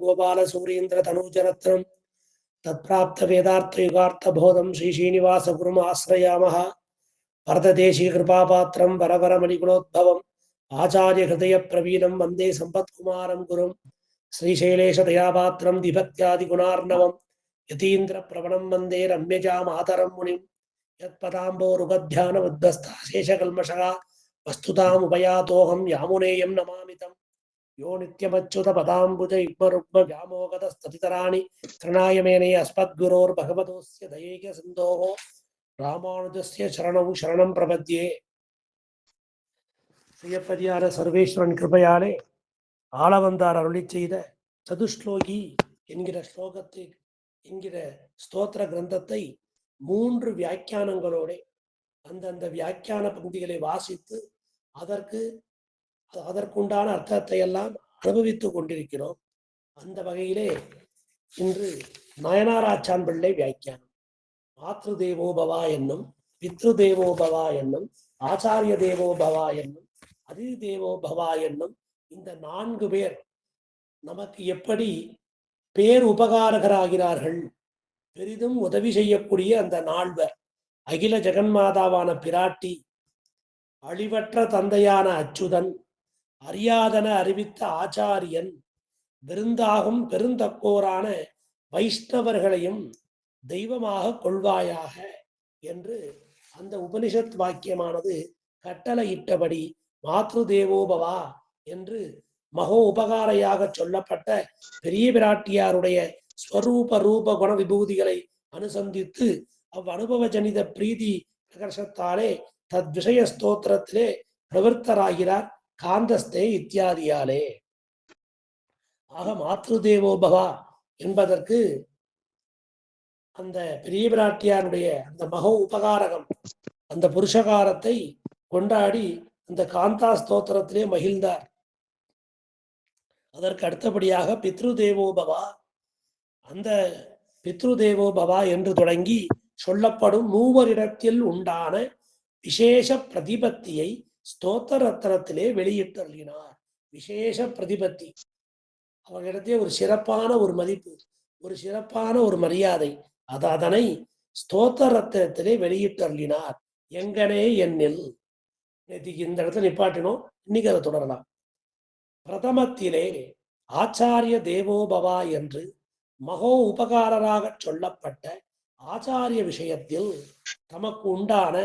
गोपाल सूरीन्द्र तनूजरत्नम तत्प्राप्त वेदार्थ युगार्थ बोधम श्री श्रीनिवास गुरुम आश्रयामः वरददेशी कृपापात्रम वरवरमणिगुणोद्भवम आचार्य हृदय प्रवीणम वंदे संपत्कुमारम गुरुम श्रीशैलेश दयापात्रम दिभक्त्यादि गुणार्णवम यतीन्द्र प्रवणम वंदे रम्यजा मातरम मुनिम यत्पदाम्बोरुगध्यान उद्भस्ता शेषकल्मषः वस्तुतामुपयातोऽहं यामुनेयं नमामितम् यो नित्यमच्युत पदाम्बुज युग्मरुग्म व्यामोगतस्ततितराणि तृणाय मेने अस्मद्गुरोर्भगवतोऽस्य दयैकसिन्धोः रामानुजस्य शरणं शरणं प्रपद्ये श्रीयப்பதியான சர்வேஸ்வரன் கிருபையாலே ஆளவந்தார் அருளி செய்த சதுஸ்லோகி என்கிற ஸ்லோகத்தை என்கிற ஸ்தோத்திர கிரந்தத்தை 3 வியாக்கியானங்களோட அந்தந்த வியாக்கியான பகுதிகளை வாசித்து அதற்குண்டான அர்த்தத்தை எல்லாம் அனுபவித்துக் கொண்டிருக்கிறோம். அந்த வகையிலே இன்று நயனாராச்சான் பிள்ளை வியாக்கியானம் மாத்ரு தேவோபவா என்னும், பித்ரு தேவோபவா என்னும், ஆச்சாரிய தேவோபவா என்னும், அதிதி தேவோபவா என்னும் இந்த 4 பேர் நமக்கு எப்படி பேர் உபகாரகராகிறார்கள், பெரிதும் உதவி செய்யக்கூடிய அந்த 4 அகில ஜெகன்மாதாவான பிராட்டி, அழிவற்ற தந்தையான அச்சுதன், அறியாதன அறிவித்த ஆச்சாரியன், விருந்தாகும் பெருந்தக்கோரான வைஷ்ணவர்களையும் தெய்வமாக கொள்வாயாக என்று அந்த உபனிஷத் வாக்கியமானது கட்டளையிட்டபடி மாத்ரு தேவோபவா என்று மகோ உபகாரையாக சொல்லப்பட்ட பெரிய பிராட்டியாருடைய ஸ்வரூப ரூப குண விபூதிகளை அனுசந்தித்து அவ்வனுபவ ஜனித பிரீதி பிரகர்ஷத்தாலே தத் விஷய ஸ்தோத்திரத்திலே பிரவர்த்தராகிறார் காந்தஸ்தே இத்தியாதியாலே. ஆக மாத்ரு தேவோபவா என்பதற்கு அந்த பெரிய பிராட்டியாருடைய அந்த மகோ உபகாரகம், அந்த புருஷகாரத்தை கொண்டாடி அந்த காந்தா ஸ்தோத்திரத்திலே மகிழ்ந்தார். அதற்கு அடுத்தபடியாக பித்ரு தேவோபவா, அந்த பித்ரு தேவோபவா என்று தொடங்கி சொல்லப்படும் 3 உண்டான விசேஷ பிரதிபத்தியை ஸ்தோத்திர ரத்னத்திலே வெளியிட்டருளினார். விசேஷ பிரதிபத்தி, அவர்களிடத்தே ஒரு சிறப்பான ஒரு மதிப்பு, ஒரு சிறப்பான ஒரு மரியாதை, அதனை ஸ்தோத்திர ரத்னத்திலே வெளியிட்டருளினார். எங்கனே என்னில், இந்த இடத்துல நிப்பாட்டினோம், இன்னைக்கு அதை தொடரலாம். பிரதமத்திலே ஆச்சாரிய தேவோபவா என்று மகோ உபகாரராக சொல்லப்பட்ட ஆச்சாரிய விஷயத்தில் தமக்கு உண்டான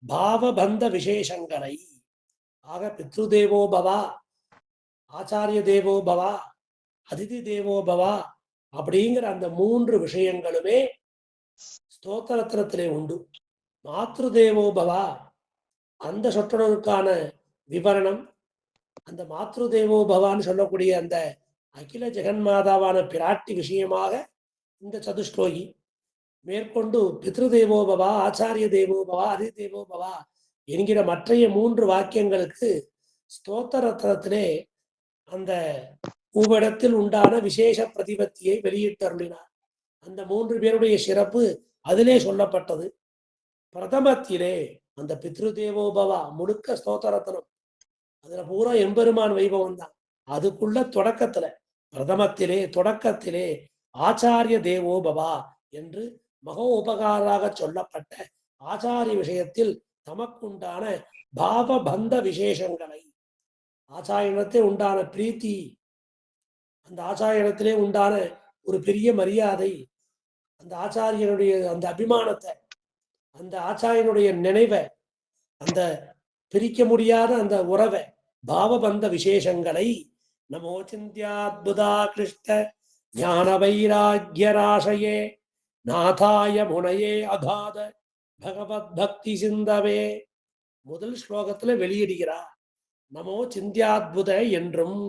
பாவபந்த விசேஷங்களை, ஆக பித்ரு தேவோபவா, ஆச்சாரிய தேவோபவா, அதிதி தேவோபவா அப்படிங்கிற அந்த 3 விஷயங்களுமே ஸ்தோத்திரத்திலே உண்டு. மாத்ரு தேவோபவா அந்த சொற்றொடருக்கான விவரணம், அந்த மாத்ரு தேவோபவான்னு சொல்லக்கூடிய அந்த அகில ஜெகன்மாதாவான பிராட்டி விஷயமாக இந்த சதுஸ்லோகி. மேற்கொண்டு பித்ரு தேவோபவா, ஆச்சாரிய தேவோபவா, அதி தேவோபவா என்கிற மற்றைய 3 வாக்கியங்களுக்கு ஸ்தோத்திர ரத்னத்திலே அந்த உவ்விடத்தில் உண்டான விசேஷ பிரதிபத்தியை வெளியிட்டருளினார். அந்த 3 பேருடைய சிறப்பு அதிலே சொல்லப்பட்டது. பிரதமத்திலே அந்த பித்ரு தேவோபவா முழுக்க ஸ்தோத்திர ரத்னம், அதுல பூரா எம்பெருமான் வைபவம் தான். அதுக்குள்ள தொடக்கத்துல பிரதமத்திலே தொடக்கத்திலே ஆச்சாரிய தேவோபவா என்று மகோ உபகாராக சொல்லப்பட்ட ஆச்சாரிய விஷயத்தில் தமக்குண்டான பாவபந்த விசேஷங்களை, ஆச்சாரியனத்தை உண்டான பிரீத்தி, அந்த ஆச்சாரியனத்திலே உண்டான ஒரு பெரிய மரியாதை, அந்த ஆச்சாரியனுடைய அந்த அபிமானத்தை, அந்த ஆச்சாரியனுடைய நினைவை, அந்த பிரிக்க முடியாத அந்த உறவை, பாவபந்த விசேஷங்களை நமோ சிந்தியாத்புதா கிருஷ்ட ஞான வைராக்கிய ராசயே நாதாய முனையே அகாத பகவத் பக்தி சிந்தவே முதல் ஸ்லோகத்துல வெளியிடுகிறார். நமோ சிந்தியாத்புத என்றும்,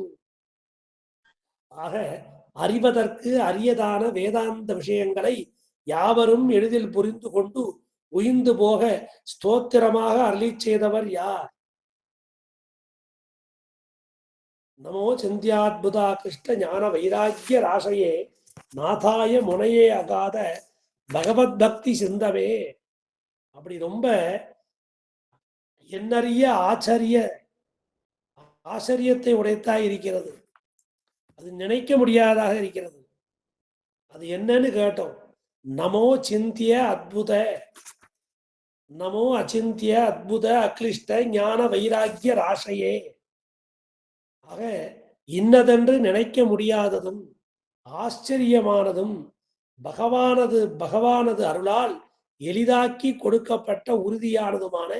ஆக அறிவதற்கு அரியதான வேதாந்த விஷயங்களை யாவரும் எளிதில் புரிந்து கொண்டு உயிர்ந்து போக ஸ்தோத்திரமாக அருளி செய்தவர் யார்? நமோ சிந்தியாத்புதா கிருஷ்ண ஞான வைராக்கிய ராசையே நாதாய முனையே அகாத பகவத் பக்தி சிந்தவே. அப்படி ரொம்ப எண்ணறிய ஆச்சரியத்தை உடைத்தாய் இருக்கிறது. அது நினைக்க முடியாததாக இருக்கிறது. அது என்னன்னு கேட்டோம். நமோ சிந்திய அத்புத, நமோ அச்சிந்திய அத்புத அக்லிஷ்ட ஞான வைராக்கிய ராசையே. ஆக இன்னதென்று நினைக்க முடியாததும் ஆச்சரியமானதும் பகவானது அருளால் எளிதாக்கி கொடுக்கப்பட்ட உறுதியானதுமான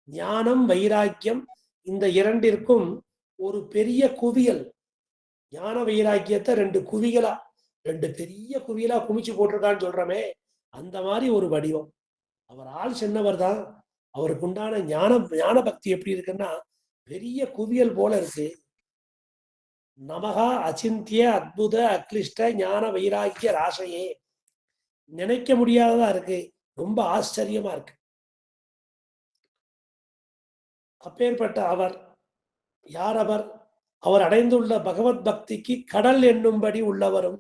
ஞானம் வைராக்கியம், இந்த இரண்டிற்கும் ஒரு பெரிய குவியல். ஞான வைராக்கியத்தை ரெண்டு பெரிய குவியலா குமிச்சு போட்டிருக்கான்னு சொல்றமே, அந்த மாதிரி ஒரு வடிவம். அவர் ஆள் சின்னவர் தான், அவருக்கு உண்டான ஞான பக்தி எப்படி இருக்குன்னா பெரிய குவியல் போல இருக்கு. நமகா அச்சிந்திய அத்புத அக்லிஷ்ட ஞான வைராக்கிய ராசையே. நினைக்க முடியாததா இருக்கு, ரொம்ப ஆச்சரியமா இருக்கு. அப்பேற்பட்ட அவர் யார்? அவர் அடைந்துள்ள பகவத் பக்திக்கு கடல் என்னும்படி உள்ளவரும்.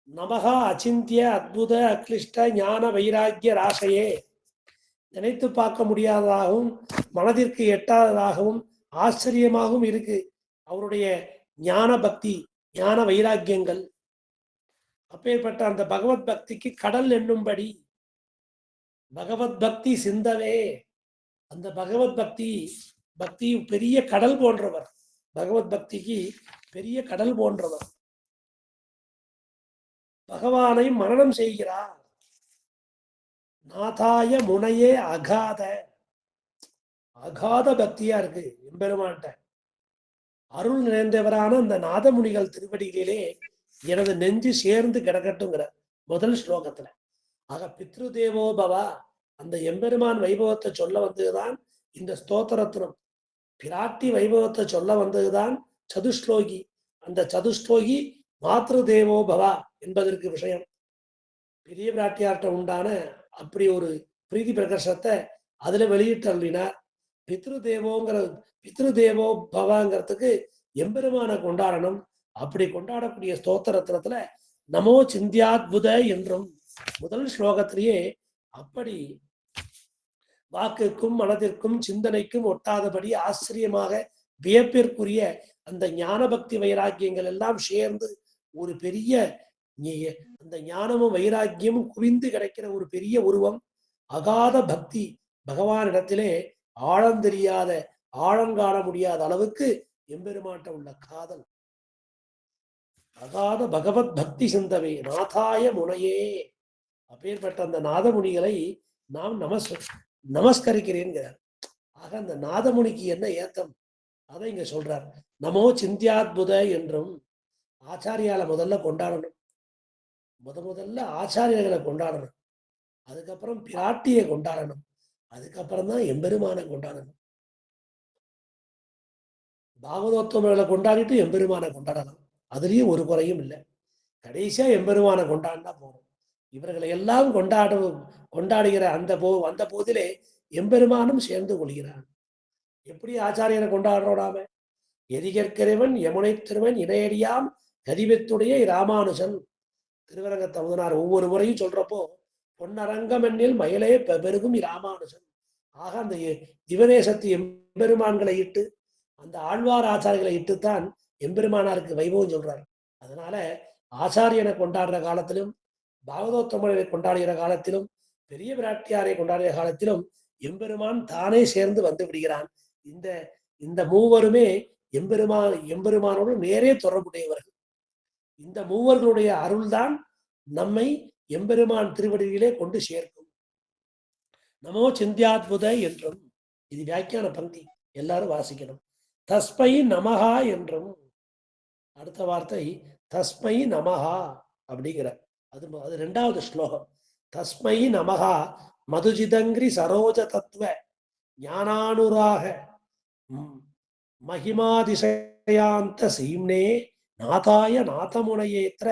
நமகா அச்சிந்திய அத்புத அக்லிஷ்ட ஞான வைராக்கிய ராசையே. நினைத்து பார்க்க முடியாததாகவும் மனதிற்கு எட்டாததாகவும் ஆச்சரியமாகவும் இருக்கு அவருடைய ஞான பக்தி, ஞான வைராக்கியங்கள். அப்பேற்பட்ட அந்த பகவத் பக்திக்கு கடல் என்னும்படி பகவத் பக்தி சிந்தவே. அந்த பகவத் பக்தி பெரிய கடல் போன்றவர். பகவத் பக்திக்கு பெரிய கடல் போன்றவர். பகவானை மரணம் செய்கிறார். நாதாய முனையே அகாத பக்தியா இருக்கு எம்பெருமான்ட்ட. அருள் நிறைந்தவரான அந்த நாதமுனிகள் திருவடிகளிலே எனது நெஞ்சு சேர்ந்து கிடக்கட்டுங்கிற முதல் ஸ்லோகத்துல. ஆக பித்ரு தேவோ பவா, அந்த எம்பெருமான் வைபவத்தை சொல்ல வந்ததுதான் இந்த ஸ்தோத்திரத்தினம். பிராட்டி வைபவத்தை சொல்ல வந்ததுதான் சதுஸ்லோகி. அந்த சதுஸ்லோகி மாத்ரு தேவோ பவா என்பதற்கு விஷயம். பெரிய பிராட்டியார்ட்ட உண்டான அப்படி ஒரு பிரீதி பிரகர்ஷத்தை அதுல வெளியிட்டு அருளினார். பித்ரு தேவோ பவாங்கிறதுக்கு எம்பெருமான கொண்டாடணும். அப்படி கொண்டாடக்கூடிய ஸ்தோத்திரத்துல நமோ சிந்தியாத்புத என்றும் முதல் ஸ்லோகத்திலேயே அப்படி வாக்குக்கும் மனதிற்கும் சிந்தனைக்கும் ஒட்டாதபடி ஆச்சரியமாக வியப்பிற்குரிய அந்த ஞான பக்தி வைராக்கியங்கள் எல்லாம் சேர்ந்து ஒரு பெரிய அந்த ஞானமும் வைராக்கியமும் குவிந்து கிடைக்கிற ஒரு பெரிய உருவம். அகாத பக்தி, பகவானிடத்திலே ஆழம் தெரியாத, ஆழம் காண முடியாத அளவுக்கு எம்பெருமாட்ட உள்ள காதல். அகாத பகவத் பக்தி சிந்தவே நாதாய முனையே. அப்பேற்பட்ட அந்த நாதமுனிகளை நாம் நமஸ்கரிக்கிறேன்கிறார். ஆக அந்த நாதமுனிக்கு என்ன ஏத்தம் அதை இங்க சொல்றார். நமோ சிந்தியாத்புத என்றும் ஆச்சாரியால முதல்ல கொண்டாடணும். முதல்ல ஆச்சாரியர்களை கொண்டாடணும். அதுக்கப்புறம் பிராட்டியை கொண்டாடணும். அதுக்கப்புறம் தான் எம்பெருமான கொண்டாடணும். பாகவதோத்தமர்களை கொண்டாடிட்டு எம்பெருமான கொண்டாடலாம், அதுலயும் ஒரு குறையும் இல்லை. கடைசியா எம்பெருமான கொண்டாடினா போறோம். இவர்களை எல்லாம் கொண்டாடுகிற அந்த போதிலே எம்பெருமானும் சேர்ந்து கொள்கிறான். எப்படி ஆச்சாரியனை கொண்டாடுறோம் நாம? எதிகற்கிறவன் யமுனை திருவன் இணையடியாம் கதிவெத்துடைய ராமானுஜன். திருவரங்கத்தை முதனார் ஒவ்வொரு முறையும் சொல்றப்போ பொன்னரங்கம் என்னில் மயிலே பெருகும் ராமானுஜன். ஆக அந்த திவநேசத்து எம்பெருமான்களை இட்டு, அந்த ஆழ்வார் ஆச்சாரிகளை இட்டுத்தான் எம்பெருமானாருக்கு வைபவம் சொல்றார். அதனால ஆச்சாரியனை கொண்டாடுற காலத்திலும், பாகவதோத்தமரை கொண்டாடுகிற காலத்திலும், பெரிய பிராட்டியாரை கொண்டாடுகிற காலத்திலும் எம்பெருமான் தானே சேர்ந்து வந்து விடுகிறான். இந்த மூவருமே எம்பெருமானோடு நேரே தொடர்புடையவர்கள். இந்த மூவர்களுடைய அருள்தான் நம்மை எம்பெருமான் திருவடியிலே கொண்டு சேர்க்கும். நமோ சிந்தியாத்புத என்றும், இது வியாக்கியான பந்தி, எல்லாரும் வாசிக்கணும். தஸ்மை நமஹா என்றும் அடுத்த வார்த்தை தஸ்மை நமஹா அப்படிங்கிற அது ரெண்டாவது ஸ்லோகம். தஸ்மை நமஹா மதுஜிதங்கிரி சரோஜ தத்துவ ஞானானுராக மகிமாதிசயாந்த சீம்னே நாதாய நாதமுனையேத்திர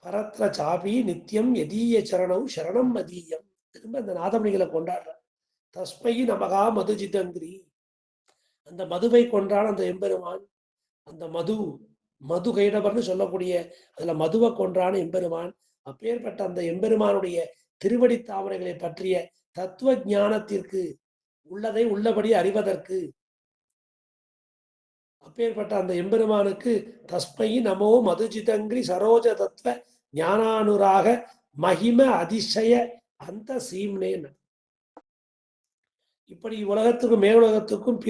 பரத்ர சாபி நித்தியம் எதீய சரணம் சரணம் மதீயம். திரும்ப அந்த நாதமணிகளை கொண்டாடுற. தஸ்மை நமகா மதுஜிதங்கிரி, அந்த மதுவை கொண்டாட அந்த எம்பெருமான். அந்த மது கைடவர்னு சொல்லக்கூடிய அதுல மதுவை கொன்றான எம்பெருமான். அப்பேற்பட்ட அந்த எம்பெருமானுடைய திருவடி தாமரைகளை பற்றிய தத்துவ ஞானத்திற்கு உள்ளதை உள்ளபடி அறிவதற்கு அப்பேற்பட்ட அந்த எம்பெருமானுக்கு தஸ்மை நமோ மதுஜிதங்கிரி சரோஜ தத்துவ ஞானானுராக மகிம அதிசய அந்த சீம்னேன். இப்படி உலகத்துக்கும் மேலுலகத்துக்கும்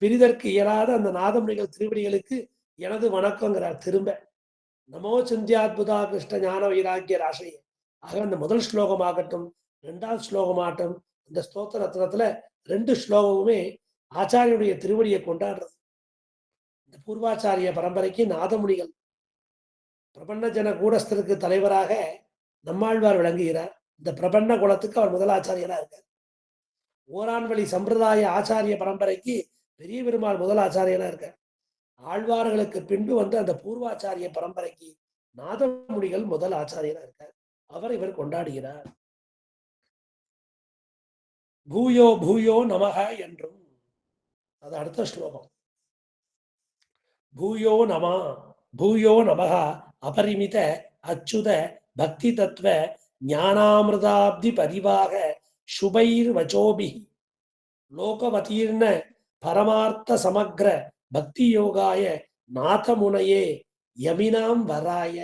பிரிதற்கு இயலாத அந்த நாதமுனிகள் திருவடிகளுக்கு எனது வணக்கங்கிறார் திரும்ப. நமோ சிந்தியாத்புதா கிருஷ்ண ஞான வைராக்கிய ராசைய. ஆக அந்த முதல் ஸ்லோகமாகட்டும், 2வது ஸ்லோகமாகட்டும், இந்த ஸ்தோத்திர ரத்னத்துல 2 ஸ்லோகமுமே ஆச்சாரியனுடைய திருவடியை கொண்டாடுறது. இந்த பூர்வாச்சாரிய பரம்பரைக்கு நாதமுனிகள் பிரபன்ன ஜன கூடஸ்தருக்கு தலைவராக நம்மாழ்வார் விளங்குகிறார். இந்த பிரபன்ன குலத்துக்கு அவர் முதலாச்சாரியனா இருக்கார். ஓரான்வழி சம்பிரதாய ஆச்சாரிய பரம்பரைக்கு பெரிய பெருமாள் முதல் ஆச்சாரியனா இருக்கார். ஆழ்வார்களுக்கு பின்பு வந்து அந்த பூர்வாச்சாரிய பரம்பரைக்கு நாதமுனிகள் முதல் ஆச்சாரியனா இருக்கார். அவர் இவர் கொண்டாடுகிறார். பூயோ பூயோ நமக என்றும் அது அடுத்த ஸ்லோகம். பூயோ நமா பூயோ நமக அபரிமித அச்சுத பக்தி தத்துவ ஞானாமிருதாப்தி பரிவாக சுபைர் வச்சோபி லோகவதீர்ண பரமார்த்த சமக்ர பக்தி யோகாய நாதமுனையே யமினாம் வராய.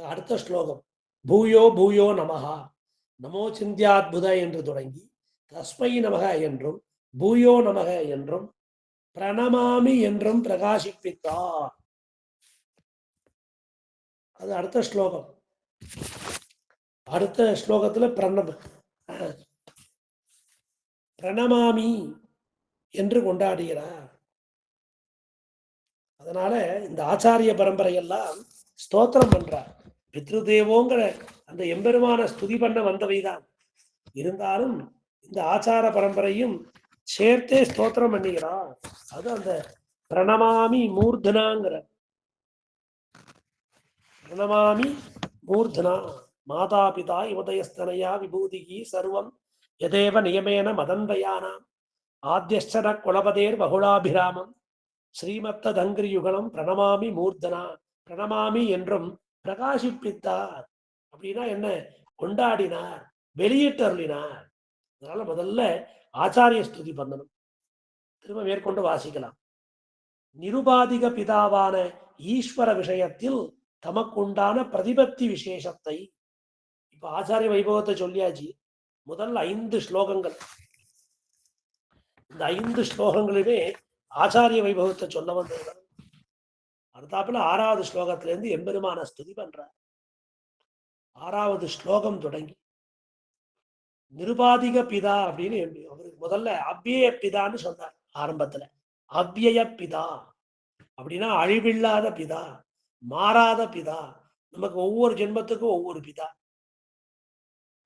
அடுத்த ஸ்லோகம். பூயோ பூயோ நமகா நமோ சிந்தியாத்புத என்று தொடங்கி தஸ்மை நமக என்றும் பூயோ நமக என்றும் பிரணமாமி என்றும் பிரகாசிப்பித்தார். அது அடுத்த ஸ்லோகம். அடுத்த ஸ்லோகத்துல பிரணமாமி என்று கொண்டாடுகிறார். அதனால இந்த ஆச்சாரிய பரம்பரை எல்லாம் ஸ்தோத்திரம் பண்றார். பித்ருதேவோங்கிற அந்த எம்பெருமான ஸ்துதி பண்ண வந்தவைதான். இருந்தாலும் இந்த ஆச்சார பரம்பரையும் சேர்த்தே ஸ்தோத்திரம் பண்ணுகிறார். அது அந்த பிரணமாமி மூர்தனாங்கிற பிரணமாமி மூர்தனா மாதா பிதா யுவதயஸ்தனையா விபூதிகி சர்வம் யதேவ நியமேன மதன்வயானாம் ஆத்யஸ்சன குலபதேர் பகுலாபிராமம் ஸ்ரீமத்த தங்கிரி யுகலம் பிரணமாமி மூர்தனா. பிரணமாமி என்றும் பிரகாசிப்பித்தார். அப்படின்னா என்ன? கொண்டாடினார், வெளியிட்டு அருளினார். அதனால முதல்ல ஆச்சாரிய ஸ்துதி பண்ணணும். திரும்ப மேற்கொண்டு வாசிக்கலாம். நிருபாதிக பிதாவான ஈஸ்வர விஷயத்தில் தமக்குண்டான பிரதிபத்தி விசேஷத்தை இப்ப ஆச்சாரிய வைபவத்தை சொல்லியாச்சு. முதல் 5 ஸ்லோகங்கள். இந்த 5 ஸ்லோகங்களுமே ஆச்சாரிய வைபவத்தை சொல்ல வந்தது. அடுத்தாப்புல 6வது ஸ்லோகத்துல இருந்து எம்பெருமான ஸ்துதி பண்றார். 6வது ஸ்லோகம் தொடங்கி நிருபாதிக பிதா அப்படின்னு அவருக்கு முதல்ல அவ்விய பிதான்னு சொன்னார். ஆரம்பத்துல அவ்விய பிதா அப்படின்னா அழிவில்லாத பிதா, மாறாத பிதா. நமக்கு ஒவ்வொரு ஜென்மத்துக்கும் ஒவ்வொரு பிதா.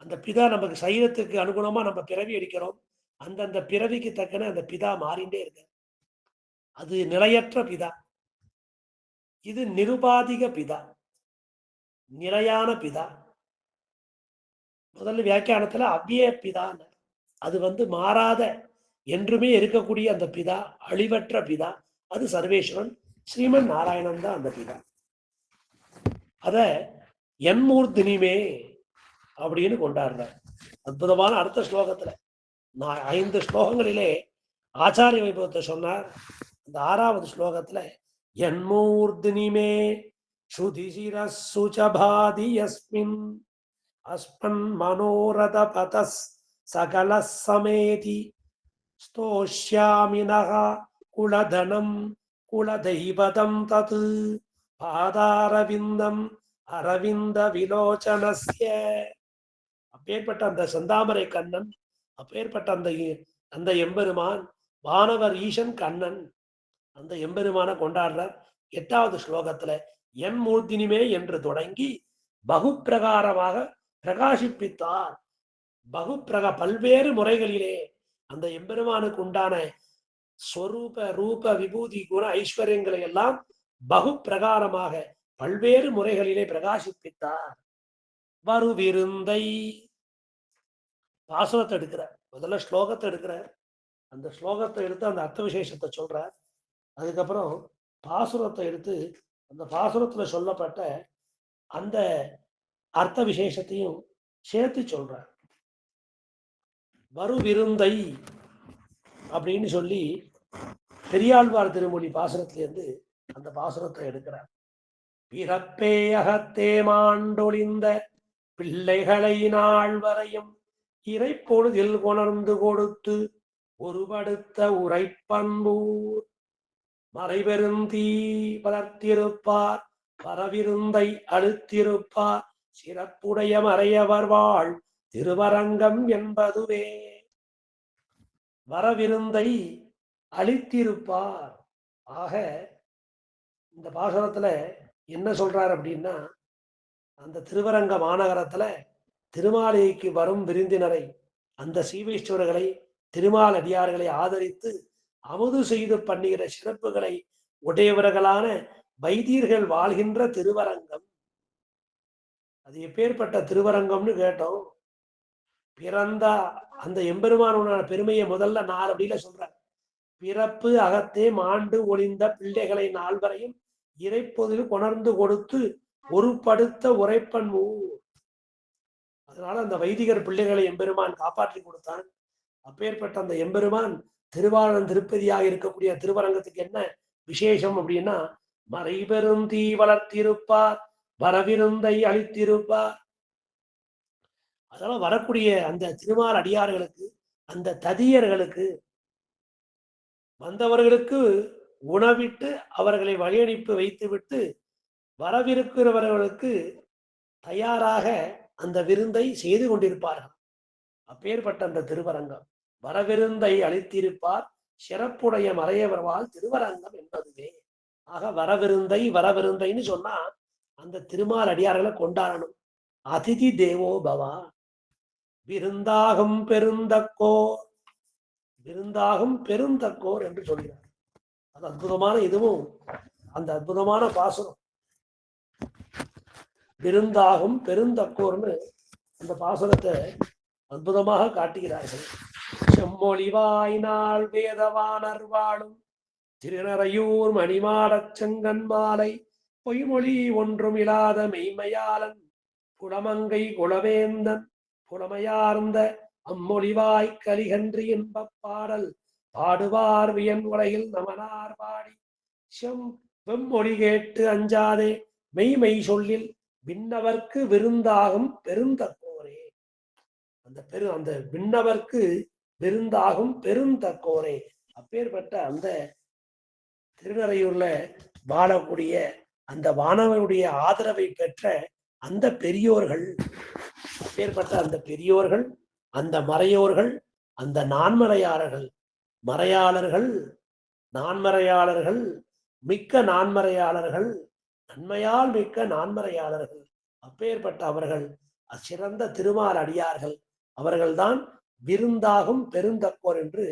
அந்த பிதா நமக்கு சரீரத்துக்கு அனுகுணமா நம்ம பிறவி எடுக்கிறோம். அந்தந்த பிறவிக்கு தக்கன அந்த பிதா மாறிண்டே இருக்கு. அது நிலையற்ற பிதா. இது நிருபாதிக பிதா, நிலையான பிதா. முதல்ல வியாக்கியானத்துல அவ்விய பிதான், அது வந்து மாறாத என்றுமே இருக்கக்கூடிய அந்த பிதா, அழிவற்ற பிதா, அது சர்வேஸ்வரன் ஸ்ரீமன் நாராயணன் தான் அந்த பிதா. அத என்மூர்த்தினிமே அப்படின்னு கொண்டாடுறார். அற்புதமான அடுத்த ஸ்லோகத்துல 5 ஸ்லோகங்களிலே ஆச்சாரிய வைபவத்தை சொன்னார். அந்த 6வது ஸ்லோகத்துல என்மூர்த்தினிமே சுதிசிரசுசபாதி யஸ்மின் அஸ்மன் மனோரத பதஸ் சகல சமேதி ஸ்தோஷ்யாமினஹ குலதனம் குலதெய்வதம் தத் பாதாரவிந்தம் அரவிந்த விலோச்சனஸ்ய. அப்பேற்பட்ட அந்த செந்தாமரை கண்ணன், அப்பேற்பட்ட அந்த எம்பெருமான் வானவர் ஈசன் கண்ணன், அந்த எம்பெருமான கொண்டாடுறார். 8வது ஸ்லோகத்துல என் மூர்த்தினிமே என்று தொடங்கி பகுப்பிரகாரமாக பிரகாசிப்பித்தார். பல்வேறு முறைகளிலே அந்த எம்பெருமானுக்கு உண்டான ஸ்வரூப ரூப விபூதி குண ஐஸ்வர்யங்களை எல்லாம் பகுப்பிரகாரமாக பல்வேறு முறைகளிலே பிரகாசிப்பித்தார். வருவிருந்தை பாசுரத்தை எடுக்கிறார். முதல்ல ஸ்லோகத்தை எடுக்கிறார். அந்த ஸ்லோகத்தை எடுத்து அந்த அர்த்த விசேஷத்தை சொல்றார். அதுக்கப்புறம் பாசுரத்தை எடுத்து அந்த பாசுரத்துல சொல்லப்பட்ட அந்த அர்த்த விசேஷத்தையும் சேர்த்து சொல்றார். வருவிருந்தை அப்படின்னு சொல்லி பெரியாழ்வார் திருமொழி பாசுரத்திலிருந்து அந்த பாசுரத்தை எடுக்கிறார். பிறப்பே அகத்தே மாண்டொழிந்த பிள்ளைகளை நாள் வரையும் இறைப்பொழுதில் கொணர்ந்து கொடுத்து ஒருபடுத்த உரைப்பன்பூர் மறைபெருந்தீ வளர்த்திருப்பார் வரவிருந்தை அழுத்திருப்பார் சிறப்புடைய மறையவர் வாழ் திருவரங்கம் என்பதுவே. வரவிருந்தை அழித்திருப்பார். ஆக இந்த பாசனத்துல என்ன சொல்றார் அப்படின்னா, அந்த திருவரங்க மாநகரத்துல திருமாலைக்கு வரும் விருந்தினரை, அந்த சீவேஸ்வரர்களை, திருமால் அடியார்களை ஆதரித்து அமுது செய்து பண்ணுகிற சிறப்புகளை உடையவர்களான வைத்தியர்கள் வாழ்கின்ற திருவரங்கம். அது எப்பேற்பட்ட திருவரங்கம்னு கேட்டோம். பிறந்த அந்த எம்பெருமானோட பெருமையை முதல்ல 4 அப்படியில சொல்றார். பிறப்பு அகத்தே மாண்டு ஒளிந்த பிள்ளைகளை நால்வரையும் இறைப்பொதில் கொணர்ந்து கொடுத்து ஒரு படுத்த உரைப்பன் ஊர். அதனால அந்த வைதிகர் பிள்ளைகளை எம்பெருமான் காப்பாற்றி கொடுத்தான். அப்பேற்பட்ட அந்த எம்பெருமான் திருவாளன் திருப்பதியாக இருக்கக்கூடிய திருவரங்கத்துக்கு என்ன விசேஷம் அப்படின்னா, மறைபெரும் தீ வளர்த்திருப்பார் வரவிருந்தை அழித்திருப்பார். அதனால வரக்கூடிய அந்த திருமால் அடியார்களுக்கு, அந்த ததியர்களுக்கு, வந்தவர்களுக்கு உணவிட்டு அவர்களை வழியனுப்பி வைத்துவிட்டு வரவிருக்கிறவர்களுக்கு தயாராக அந்த விருந்தை செய்து கொண்டிருப்பார்கள். அப்பேற்பட்ட அந்த திருவரங்கம் வரவிருந்தை அளித்திருப்பார் சிறப்புடைய மறையவர்வால் திருவரங்கம் என்பதுவே. ஆக வரவிருந்தைன்னு சொன்னா அந்த திருமால் அடியார்களை கொண்டாடணும். அதிதி தேவோ பவா. விருந்தாகும் பெருந்தக்கோர், விருந்தாகும் பெருந்தக்கோர் என்று சொல்கிறார். அது அற்புதமான, இதுவும் அந்த அற்புதமான பாசுரம். விருந்தாகும் பெருந்தக்கோர்னு அந்த பாசுரத்தை அற்புதமாக காட்டுகிறார்கள். செம்மொழிவாய் நாள் வேதவானர் வாழும் திருநறையூர் மணிமாடச் செங்கன் மாலை பொய்மொழி ஒன்றும் இல்லாத மெய்மையாளன் புலமங்கை குலவேந்தன் புலமையார்ந்த அம்மொழிவாய் கலிகன்றி இன்பப் பாடல் பாடுவார் வியன் உலகில் நமனார் பாடி செம் வெம்மொழி கேட்டு அஞ்சாதே மெய்மை சொல்லில் விண்ணவர்க்கு விருந்தாகும் பெருந்தக்கோரே. அந்த விண்ணவர்க்கு விருந்தாகும் பெருந்தக்கோரே. அப்பேற்பட்ட அந்த திருநறையூர்ல வாழக்கூடிய அந்த வானவனுடைய ஆதரவை பெற்ற அந்த பெரியோர்கள், அப்பேற்பட்ட அந்த பெரியோர்கள், அந்த மறையோர்கள், அந்த நான்மறையாளர்கள், மறையாளர்கள், நான்மறையாளர்கள், மிக்க நான்மறையாளர்கள், நன்மையால் மிக்க நான்மறையாளர்கள், அப்பேற்பட்ட அவர்கள் சிறந்த திருமால் அடியார்கள். அவர்கள்தான் விருந்தாகும் பெருந்தக்கோர் என்று